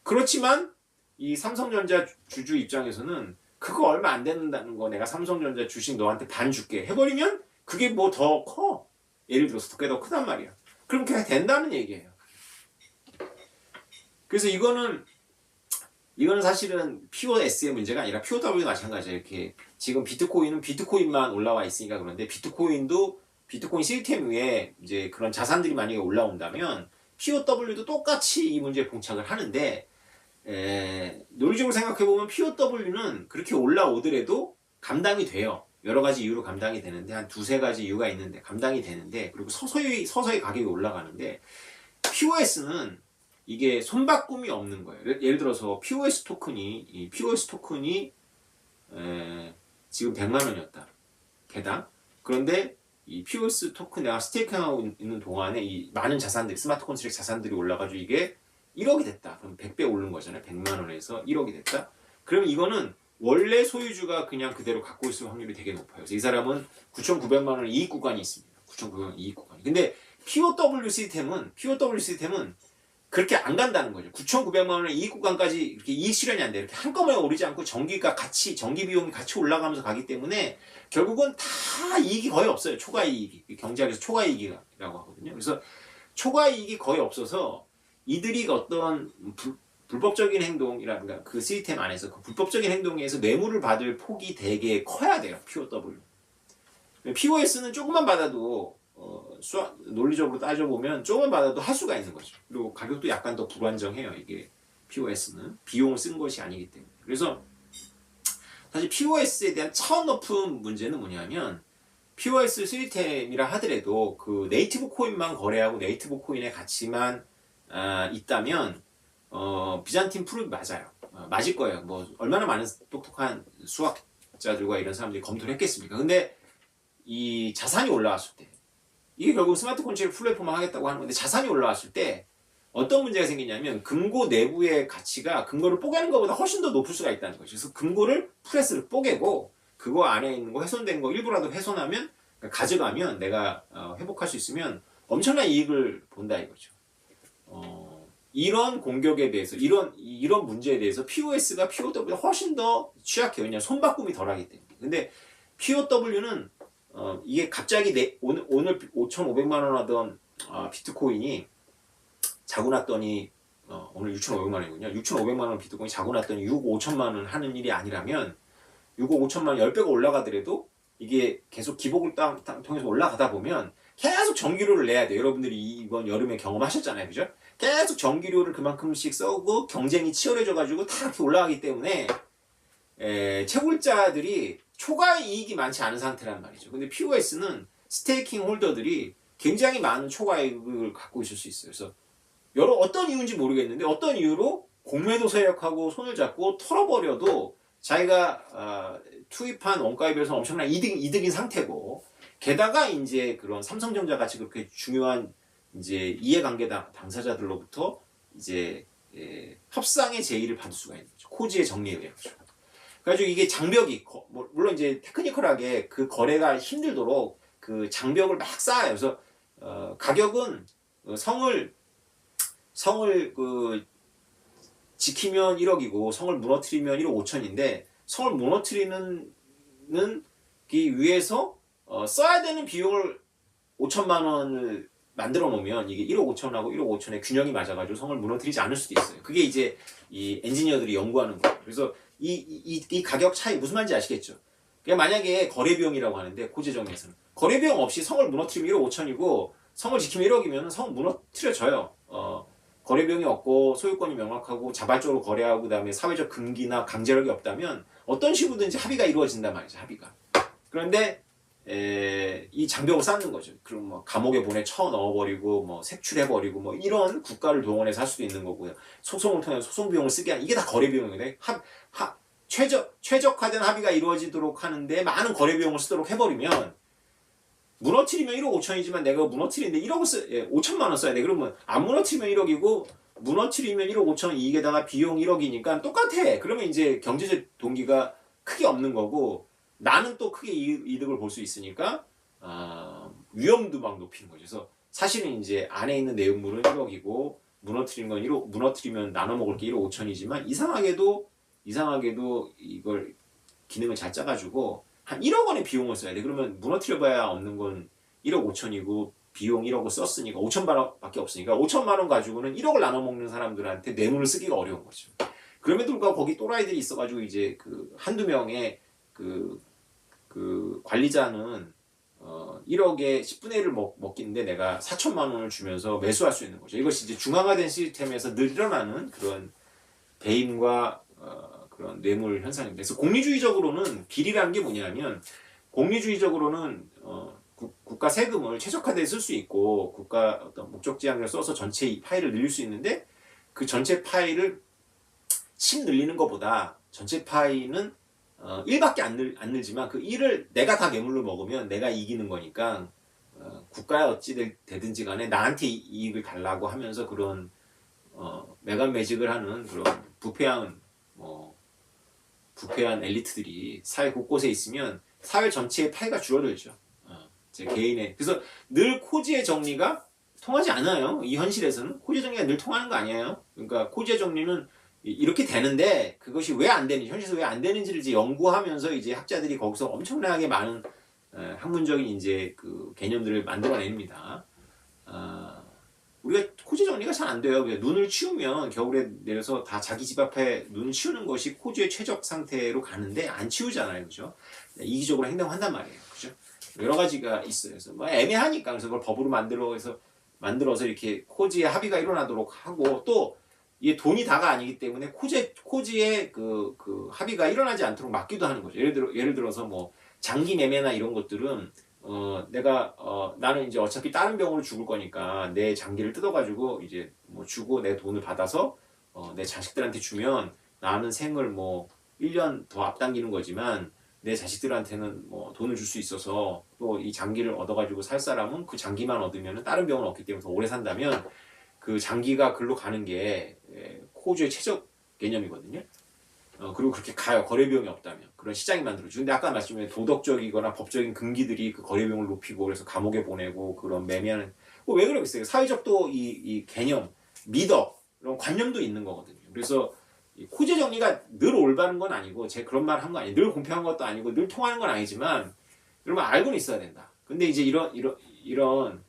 [SPEAKER 1] 그렇지만 이 삼성전자 주주 입장에서는 그거 얼마 안 된다는 거 내가 삼성전자 주식 너한테 반 줄게 해버리면 그게 뭐 더 커. 예를 들어서 꽤 더 크단 말이야. 그럼 그냥 된다는 얘기예요. 그래서 이거는 사실은 POS의 문제가 아니라 POW도 마찬가지예요. 이렇게 지금 비트코인은 비트코인만 올라와 있으니까 그런데 비트코인 시스템 위에 이제 그런 자산들이 만약에 올라온다면 POW도 똑같이 이 문제에 봉착을 하는데 논리적으로 생각해보면 POW는 그렇게 올라오더라도 감당이 돼요. 여러 가지 이유로 감당이 되는데 한 두세 가지 이유가 있는데 감당이 되는데 그리고 서서히 가격이 올라가는데 POS는 이게 손바꿈이 없는 거예요. 예를 들어서 POS 토큰이 지금 100만 원이었다. 개당. 그런데 이 POS 토큰 내가 스테이킹하고 있는 동안에 이 많은 자산들이 스마트 콘트랙 자산들이 올라가지고 이게 1억이 됐다. 그럼 100배 오른 거잖아요. 100만 원에서 1억이 됐다. 그러면 이거는 원래 소유주가 그냥 그대로 갖고 있을 확률이 되게 높아요. 그래서 이 사람은 9,900만 원 이익 구간이 있습니다. 9,900만 원 이익 구간이. 근데 POW 시스템은 그렇게 안 간다는 거죠. 9,900만 원의 이익 구간까지 이렇게 이익 실현이 안 돼. 이렇게 한꺼번에 오르지 않고 전기 비용이 같이 올라가면서 가기 때문에 결국은 다 이익이 거의 없어요. 초과 이익이. 경제학에서 초과 이익이라고 하거든요. 그래서 초과 이익이 거의 없어서 이들이 어떤 불법적인 행동이라든가 그 시스템 안에서 그 불법적인 행동에서 뇌물을 받을 폭이 되게 커야 돼요. POW. POS는 조금만 받아도 논리적으로 따져보면 조금만 받아도 할 수가 있는 거죠. 그리고 가격도 약간 더 불안정해요. 이게 POS는 비용을 쓴 것이 아니기 때문에. 그래서 사실 POS에 대한 차원 높은 문제는 뭐냐면 POS 시스템이라 하더라도 그 네이티브 코인만 거래하고 네이티브 코인의 가치만 있다면 비잔틴 프루브 맞아요. 맞을 거예요. 뭐 얼마나 많은 똑똑한 수학자들과 이런 사람들이 검토를 했겠습니까? 근데 이 자산이 올라왔을 때 이게 결국 스마트 콘트랙 플랫폼을 하겠다고 하는 건데 자산이 올라왔을 때 어떤 문제가 생기냐면 금고 내부의 가치가 금고를 뽀개는 것보다 훨씬 더 높을 수가 있다는 거죠. 그래서 금고를 프레스를 뽀개고 그거 안에 있는 거 훼손된 거 일부라도 훼손하면 가져가면 내가 회복할 수 있으면 엄청난 이익을 본다 이거죠. 이런 공격에 대해서 이런 문제에 대해서 POS가 POW보다 훨씬 더 취약해요. 왜냐하면 손바꿈이 덜하기 때문에. 근데 POW는 이게 갑자기 오늘 5,500만 원 하던 비트코인이 자고 났더니 오늘 6,500만 원이군요. 6,500만 원 비트코인이 자고 났더니 6억 5천만 원 하는 일이 아니라면 6억 5천만 원 10배가 올라가더라도 이게 계속 기복을 통해서 올라가다 보면 계속 전기료를 내야 돼요. 여러분들이 이번 여름에 경험하셨잖아요. 그죠? 계속 전기료를 그만큼씩 써고 경쟁이 치열해져가지고 다 이렇게 올라가기 때문에 채굴자들이 초과 이익이 많지 않은 상태란 말이죠. 근데 POS는 스테이킹 홀더들이 굉장히 많은 초과 이익을 갖고 있을 수 있어요. 그래서 어떤 이유인지 모르겠는데 어떤 이유로 공매도 세력하고 손을 잡고 털어버려도 자기가 투입한 원가에 비해서 엄청난 이득인 상태고, 게다가 이제 그런 삼성전자 같이 그렇게 중요한 이제 이해관계 당사자들로부터 이제 협상의 제의를 받을 수가 있는 거죠. 코지의 정리에 의해. 그래가지고 이게 장벽이 물론 이제 테크니컬하게 그 거래가 힘들도록 그 장벽을 막 쌓아요. 그래서 가격은 성을 그 지키면 1억이고 성을 무너뜨리면 1억 5천인데, 성을 무너뜨리는 기 위해서 써야 되는 비용을 5천만 원을 만들어 놓으면 이게 1억 5천하고 1억 5천의 균형이 맞아가지고 성을 무너뜨리지 않을 수도 있어요. 그게 이제 이 엔지니어들이 연구하는 거예요. 그래서 이 가격 차이 무슨 말인지 아시겠죠? 그냥 만약에 거래 비용이라고 하는데, 코지의 정리에서는 거래 비용 없이 성을 무너뜨리면 1억 5천이고 성을 지키면 1억이면 성 무너뜨려져요. 거래 비용이 없고 소유권이 명확하고 자발적으로 거래하고 그다음에 사회적 금기나 강제력이 없다면 어떤 식으로든지 합의가 이루어진단 말이죠. 합의가. 그런데 이 장벽을 쌓는 거죠. 그럼 뭐 감옥에 넣어버리고 뭐 색출해버리고 뭐 이런 국가를 동원해서 할 수도 있는 거고요. 소송을 통해서 소송 비용을 쓰게 하는, 이게 다 거래 비용이거든요. 최적화된 합의가 이루어지도록 하는데 많은 거래 비용을 쓰도록 해버리면, 무너뜨리면 1억 5천이지만 내가 무너뜨리는데 5천만 원 써야 돼. 그러면 안 무너뜨리면 1억이고 무너뜨리면 1억 5천 이익에다가 비용 1억이니까 똑같아. 그러면 이제 경제적 동기가 크게 없는 거고, 나는 또 크게 이득을 볼 수 있으니까 위험도 막 높이는 거죠. 그래서 사실은 이제 안에 있는 내용물은 1억이고 무너뜨리면 나눠 먹을 게 1억 5천이지만 이상하게도 이걸 기능을 잘 짜가지고 한 1억 원의 비용을 써야 돼. 그러면 무너뜨려봐야 없는 건 1억 5천이고 비용 1억을 썼으니까 5천만 원밖에 없으니까 5천만 원 가지고는 1억을 나눠 먹는 사람들한테 뇌물을 쓰기가 어려운 거죠. 그럼에도 불구하고 거기 또라이들이 있어가지고 이제 그 한두 명의 그 관리자는 1억에 10분의 1을 먹기인데 내가 4천만 원을 주면서 매수할 수 있는 거죠. 이것이 이제 중앙화된 시스템에서 늘 일어나는 그런 배임과 그런 뇌물 현상입니다. 그래서 공리주의적으로는 비리라는 게 뭐냐면, 공리주의적으로는 국가 세금을 최적화되게 쓸 수 있고 국가 어떤 목적지향을 써서 전체 파일을 늘릴 수 있는데, 그 전체 파일을 침 늘리는 것보다 전체 파이는 1밖에 안 늘지만 그 1을 내가 다 뇌물로 먹으면 내가 이기는 거니까 국가에 어찌 되든지 간에 나한테 이익을 달라고 하면서 그런 매간 매직을 하는 그런 부패한 엘리트들이 사회 곳곳에 있으면 사회 전체의 파이가 줄어들죠. 제 개인의. 그래서 늘 코지의 정리가 통하지 않아요. 이 현실에서는 코지의 정리가 늘 통하는 거 아니에요. 그러니까 코지의 정리는 이렇게 되는데 그것이 왜 안 되는지, 현실에서 왜 안 되는지를 이제 연구하면서 이제 학자들이 거기서 엄청나게 많은 학문적인 이제 그 개념들을 만들어냅니다. 우리가 코지 정리가 잘 안 돼요. 눈을 치우면 겨울에 내려서 다 자기 집 앞에 눈을 치우는 것이 코지의 최적 상태로 가는데 안 치우잖아요, 그죠? 이기적으로 행동한단 말이에요, 그죠? 여러 가지가 있어요. 그래서 뭐 애매하니까 그래서 그걸 법으로 만들어서 이렇게 코지의 합의가 일어나도록 하고, 또 이게 돈이 다가 아니기 때문에 코지의 그 합의가 일어나지 않도록 막기도 하는 거죠. 예를 들어서 뭐 장기 매매나 이런 것들은 나는 이제 어차피 다른 병으로 죽을 거니까 내 장기를 뜯어가지고 이제 뭐 주고 내 돈을 받아서 내 자식들한테 주면 나는 생을 뭐 1년 더 앞당기는 거지만 내 자식들한테는 뭐 돈을 줄 수 있어서, 또 이 장기를 얻어가지고 살 사람은 그 장기만 얻으면 다른 병은 없기 때문에 더 오래 산다면 그 장기가 글로 가는 게 코주의 최적 개념이거든요. 그리고 그렇게 가요. 거래 비용이 없다면. 그런 시장이 만들어지고. 근데 아까 말씀드린 도덕적이거나 법적인 금기들이 그 거래 비용을 높이고 그래서 감옥에 보내고 그런 매매하는, 왜 그러겠어요? 사회적 또 이 개념, 미덕, 이런 관념도 있는 거거든요. 그래서 코지 정리가 늘 올바른 건 아니고, 제 그런 말 한 거 아니에요. 늘 공평한 것도 아니고 늘 통하는 건 아니지만 여러분 알고는 있어야 된다. 근데 이제 이런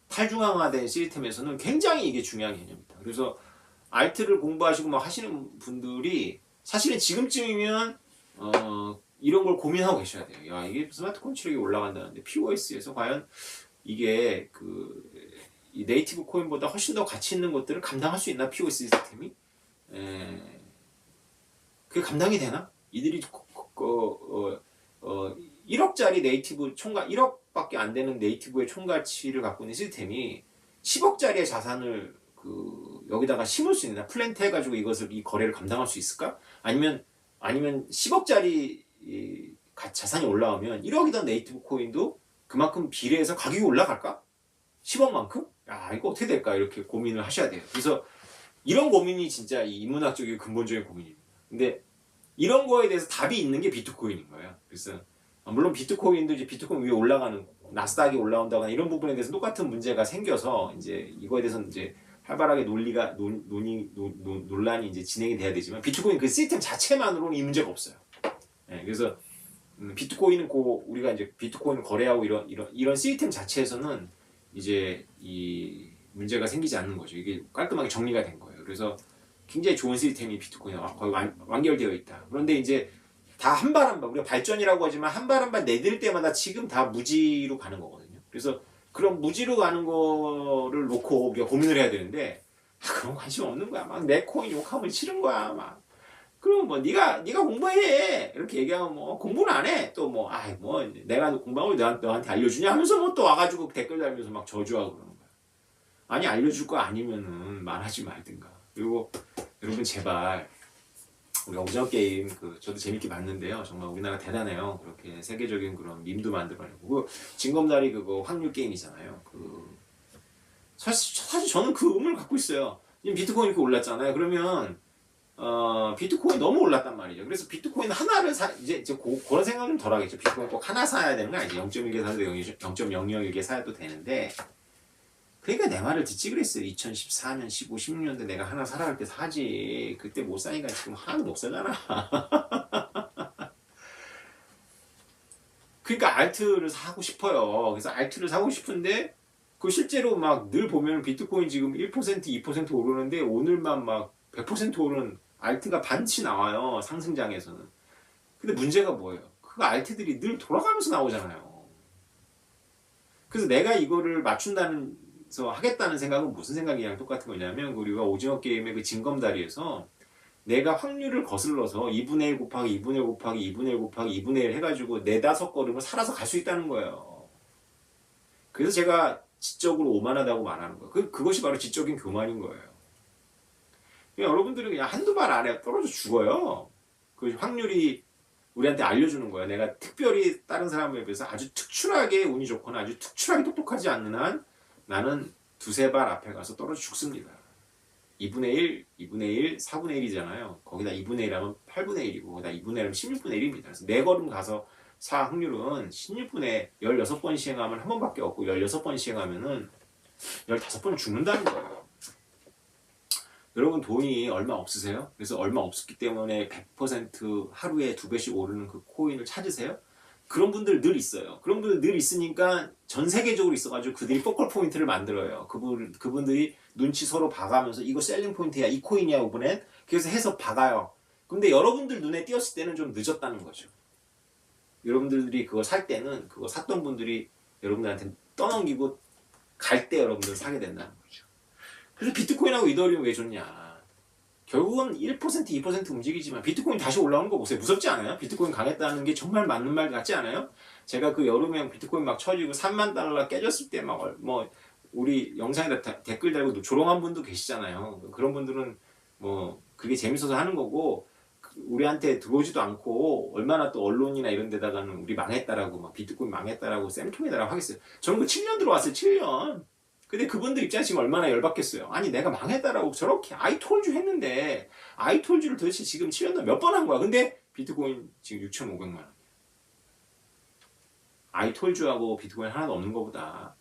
[SPEAKER 1] 탈중앙화된 시스템에서는 굉장히 이게 중요한 개념입니다. 그래서 알트를 공부하시고 막 하시는 분들이 사실은 지금쯤이면 이런 걸 고민하고 계셔야 돼요. 야, 이게 스마트콘 출력이 올라간다는데 POS에서 과연 이게 이 네이티브 코인보다 훨씬 더 가치 있는 것들을 감당할 수 있나, POS 시스템이? 그게 감당이 되나? 이들이 1억짜리 네이티브 1억밖에 안 되는 네이티브의 총가치를 갖고 있는 시스템이 10억짜리의 자산을 여기다가 심을 수 있나? 플랜트 해가지고 이 거래를 감당할 수 있을까? 아니면 10억짜리 자산이 올라오면 1억이던 네이티브 코인도 그만큼 비례해서 가격이 올라갈까? 10억만큼? 야, 이거 어떻게 될까? 이렇게 고민을 하셔야 돼요. 그래서 이런 고민이 진짜 이 인문학적인 근본적인 고민입니다. 근데 이런 거에 대해서 답이 있는 게 비트코인인 거예요. 그래서 물론 비트코인도 이제 비트코인 위에 올라가는 나스닥이 올라온다거나 이런 부분에 대해서 똑같은 문제가 생겨서 이제 이거에 대해서는 이제 활발하게 논란이 이제 진행이 돼야 되지만 비트코인 그 시스템 자체만으로는 이 문제가 없어요. 네, 그래서 비트코인은 우리가 이제 비트코인 거래하고 이런 시스템 자체에서는 이제 이 문제가 생기지 않는 거죠. 이게 깔끔하게 정리가 된 거예요. 그래서 굉장히 좋은 시스템이 비트코인과 거의 완결되어 있다. 그런데 이제 다 한 발 한 발, 우리가 발전이라고 하지만 한 발 한 발 내딜 때마다 지금 다 무지로 가는 거거든요. 그래서 그런 무지로 가는 거를 놓고 우리가 고민을 해야 되는데 그런 관심 없는 거야. 막 내 코인 욕하면 싫은 거야. 막 그럼 뭐 네가 공부해 이렇게 얘기하면 뭐 공부는 안 해. 또 뭐 내가 공부하고 너한테 알려주냐 하면서 뭐 또 와가지고 댓글 달면서 막 저주하고 그러는 거야. 아니 알려줄 거 아니면은 말하지 말든가. 그리고 여러분 제발 우리가 오징어 게임 저도 재밌게 봤는데요. 정말 우리나라 대단해요. 그렇게 세계적인 그런 밈도 만들어내고 그 징검다리 그거 확률 게임이잖아요. 사실 저는 그 의문을 갖고 있어요. 지금 비트코인 이렇게 올랐잖아요. 그러면 비트코인 너무 올랐단 말이죠. 그래서 비트코인 하나를 이제 그런 생각 좀 덜 하겠죠. 비트코인 꼭 하나 사야 되는 거 아니지. 0.1개 사도 0.001개 사도 되는데 그러니까 내 말을 듣지 그랬어요. 2014년, 15, 16년대 내가 하나 사라 할 때 사지. 그때 못 사니까 지금 하나도 못 사잖아. 그러니까 알트를 사고 싶어요. 그래서 알트를 사고 싶은데 실제로 막 늘 보면 비트코인 지금 1%, 2% 오르는데 오늘만 막 100% 오른 알트가 반치 나와요. 상승장에서는. 근데 문제가 뭐예요? 그 알트들이 늘 돌아가면서 나오잖아요. 그래서 내가 이거를 하겠다는 생각은 무슨 생각이랑 똑같은 거냐면 우리가 오징어 게임의 그 징검다리에서 내가 확률을 거슬러서 2분의 1 곱하기 2분의 1 곱하기 2분의 1 곱하기 2분의 1 해가지고 4-5걸음을 살아서 갈 수 있다는 거예요. 그래서 제가 지적으로 오만하다고 말하는 거예요. 그것이 바로 지적인 교만인 거예요. 여러분들은 그냥 한두 발 안에 떨어져 죽어요. 그 확률이 우리한테 알려주는 거예요. 내가 특별히 다른 사람에 비해서 아주 특출하게 운이 좋거나 아주 특출하게 똑똑하지 않는 한 나는 두세 발 앞에 가서 떨어져 죽습니다. 2분의 1, 2분의 1, 4분의 1이잖아요. 거기다 2분의 1 하면 8분의 1이고 거기다 2분의 1 하면 16분의 1입니다. 그래서 4걸음 가서 사 확률은 16분의 16번 시행하면 한 번밖에 없고 16번 시행하면은 15번 죽는다는 거예요. 여러분 돈이 얼마 없으세요? 그래서 얼마 없었기 때문에 100% 하루에 2배씩 오르는 그 코인을 찾으세요? 그런 분들 늘 있어요. 그런 분들 늘 있으니까 전 세계적으로 있어가지고 그들이 포컬 포인트를 만들어요. 그분들이 눈치 서로 봐가면서 이거 셀링 포인트야, 이 코인이야 이번엔. 그래서 해서 박아요. 근데 여러분들 눈에 띄었을 때는 좀 늦었다는 거죠. 여러분들이 그거 살 때는 그거 샀던 분들이 여러분들한테 떠넘기고 갈 때 여러분들 사게 된다는 거죠. 그래서 비트코인하고 이더리움 왜 좋냐? 결국은 1%, 2% 움직이지만 비트코인 다시 올라오는 거 보세요. 무섭지 않아요? 비트코인 강했다는 게 정말 맞는 말 같지 않아요? 제가 그 여름에 비트코인 막 쳐지고 3만 달러 깨졌을 때 막 우리 영상에다 댓글 달고 조롱한 분도 계시잖아요. 그런 분들은 뭐 그게 재밌어서 하는 거고 우리한테 들어오지도 않고 얼마나 또 언론이나 이런 데다가는 우리 망했다라고 막 비트코인 망했다라고 쌤통에다가 하겠어요. 저는 그 7년 들어왔어요. 7년. 근데 그분들 입장에 지금 얼마나 열받겠어요. 아니 내가 망했다라고 저렇게 아이톨주 했는데 아이톨주를 도대체 지금 7년 동안 몇 번 한 거야. 근데 비트코인 지금 6,500만 원. 아이톨주하고 비트코인 하나도 없는 것보다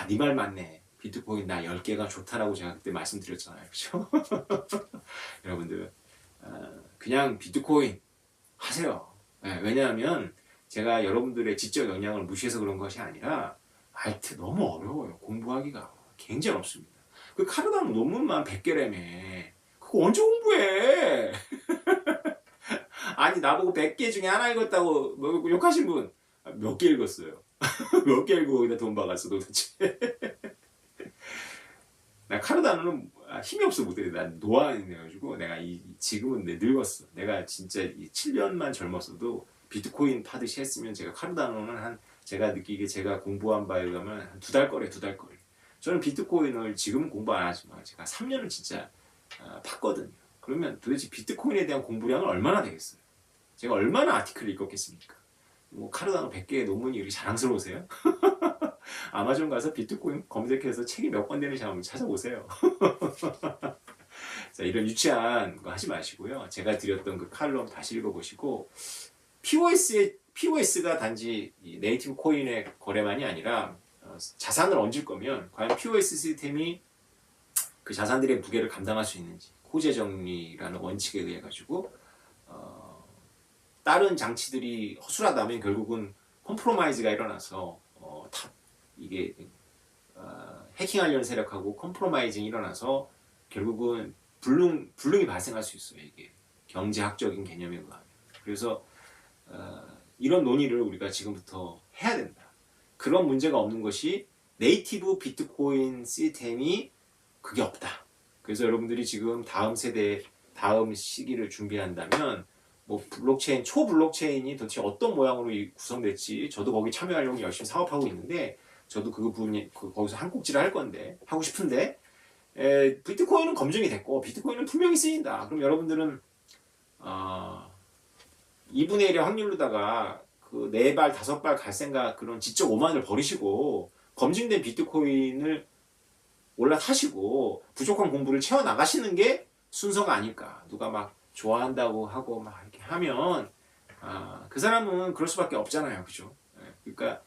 [SPEAKER 1] 네 말 맞네. 비트코인 나 10개가 좋다라고 제가 그때 말씀드렸잖아요. 그렇죠? 여러분들 그냥 비트코인 하세요. 네, 왜냐하면 제가 여러분들의 지적 역량을 무시해서 그런 것이 아니라 알트 너무 어려워요. 공부하기가 굉장히 어렵습니다. 그 카르다노 논문만 100개라며. 그거 언제 공부해? 아니 나보고 100개 중에 하나 읽었다고 뭐 욕하신 분 몇 개 읽었어요? 몇 개 읽고 거기다 돈 박았어 도대체? 나 카르다노는 힘이 없어 못해. 난 노안이래가지고 내가 지금은 늙었어. 내가 진짜 7년만 젊었어도 비트코인 파듯이 했으면 제가 카르다노는 제가 느끼기에 제가 공부한 바에 의하면 한 2달 거래. 저는 비트코인을 지금 공부 안 하지만 제가 3년을 진짜 팠거든요. 그러면 도대체 비트코인에 대한 공부량은 얼마나 되겠어요? 제가 얼마나 아티클을 읽었겠습니까? 뭐 카르다노 100개의 논문이 이렇게 자랑스러우세요? 아마존 가서 비트코인 검색해서 책이 몇 권 되는지 한번 찾아보세요. 자, 이런 유치한 거 하지 마시고요. 제가 드렸던 그 칼럼 다시 읽어보시고 POS가 단지 네이티브 코인의 거래만이 아니라 자산을 얹을 거면 과연 POS 시스템이 그 자산들의 무게를 감당할 수 있는지 호재 정리라는 원칙에 의해 가지고 다른 장치들이 허술하다면 결국은 컴프로마이즈가 일어나서 이게 해킹하려는 세력하고 컴프로마이징이 일어나서 결국은 불능이 발생할 수 있어요. 이게 경제학적인 개념에 의하면. 그래서 이런 논의를 우리가 지금부터 해야 된다. 그런 문제가 없는 것이 네이티브 비트코인 시스템이 그게 없다. 그래서 여러분들이 지금 다음 세대, 다음 시기를 준비한다면 뭐 블록체인, 초블록체인이 도대체 어떤 모양으로 구성될지 저도 거기 참여하려고 열심히 사업하고 있는데 저도 그 부분이 거기서 한 꼭지를 할 건데 하고 싶은데 비트코인은 검증이 됐고 비트코인은 분명히 쓰인다. 그럼 여러분들은 2분의 1의 확률로다가 그 4발, 5발 갈 생각 그런 지적 오만을 버리시고 검증된 비트코인을 올라타시고 부족한 공부를 채워나가시는 게 순서가 아닐까. 누가 막 좋아한다고 하고 막 이렇게 하면 그 사람은 그럴 수밖에 없잖아요. 그죠? 그러니까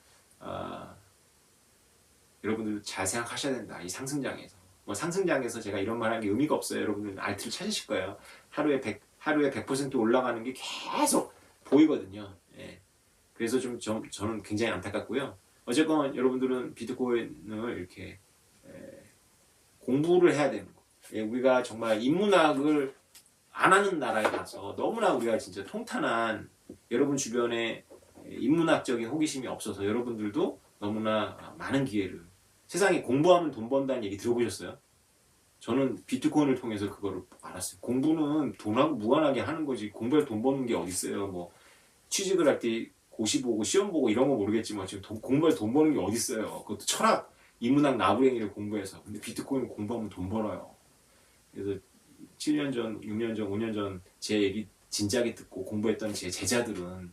[SPEAKER 1] 여러분들 잘 생각하셔야 된다. 이 상승장에서. 뭐 상승장에서 제가 이런 말 하는 게 의미가 없어요. 여러분들 알트를 찾으실 거예요. 하루에 100% 올라가는 게 계속 보이거든요. 예. 그래서 저는 굉장히 안타깝고요. 어쨌건 여러분들은 비트코인을 이렇게 공부를 해야 되는 거. 예, 우리가 정말 인문학을 안 하는 나라에 가서 너무나 우리가 진짜 통탄한 여러분 주변에 인문학적인 호기심이 없어서 여러분들도 너무나 많은 기회를 세상에 공부하면 돈 번다는 얘기 들어보셨어요? 저는 비트코인을 통해서 그거를 알았어요. 공부는 돈하고 무관하게 하는 거지 공부해서 돈 버는 게 어디 있어요? 뭐 취직을 할 때 고시 보고 시험 보고 이런 거 모르겠지만 지금 공부해서 돈 버는 게 어디 있어요? 그것도 철학, 인문학 나부랭이를 공부해서. 근데 비트코인 공부하면 돈 벌어요. 그래서 7년 전, 6년 전, 5년 전 제 얘기 진지하게 듣고 공부했던 제 제자들은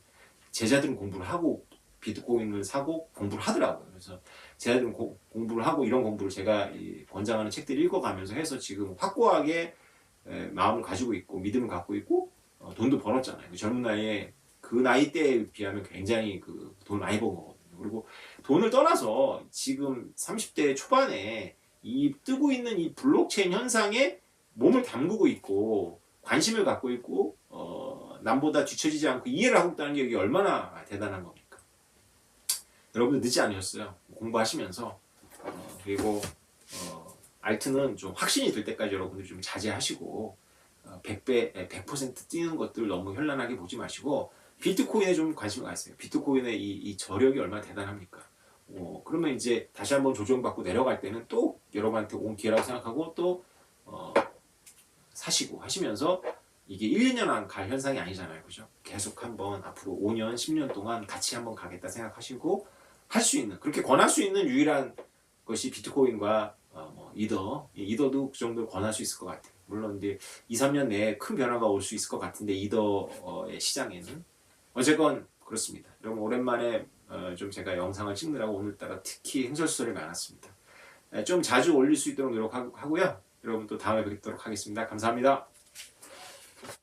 [SPEAKER 1] 공부를 하고 비트코인을 사고 공부를 하더라고요. 그래서 제자들은 공부를 하고 이런 공부를 제가 권장하는 책들을 읽어가면서 해서 지금 확고하게 마음을 가지고 있고 믿음을 갖고 있고 돈도 벌었잖아요. 젊은 나이에 그 나이 때에 비하면 굉장히 그 돈을 많이 번 거거든요. 그리고 돈을 떠나서 지금 30대 초반에 이 뜨고 있는 이 블록체인 현상에 몸을 담그고 있고 관심을 갖고 있고 남보다 뒤처지지 않고 이해를 하고 있다는 게 이게 얼마나 대단한 겁니까? 여러분들 늦지 않으셨어요. 공부하시면서 그리고 알트는 좀 확신이 들 때까지 여러분들 좀 자제하시고 100% 뛰는 것들 너무 현란하게 보지 마시고 비트코인에 좀 관심을 가지세요. 비트코인의 이 저력이 얼마나 대단합니까? 그러면 이제 다시 한번 조정받고 내려갈 때는 또 여러분한테 온 기회라고 생각하고 또 사시고 하시면서 이게 1, 2년 안 갈 현상이 아니잖아요. 그죠? 계속 한번 앞으로 5년, 10년 동안 같이 한번 가겠다 생각하시고 할 수 있는, 그렇게 권할 수 있는 유일한 것이 비트코인과 이더도 그 정도 권할 수 있을 것 같아요. 물론 이제 2, 3년 내에 큰 변화가 올 수 있을 것 같은데 이더의 시장에는 어쨌건 그렇습니다. 여러분 오랜만에 좀 제가 영상을 찍느라고 오늘따라 특히 흥설수설이 많았습니다. 좀 자주 올릴 수 있도록 노력하고요. 여러분 또 다음에 뵙도록 하겠습니다. 감사합니다.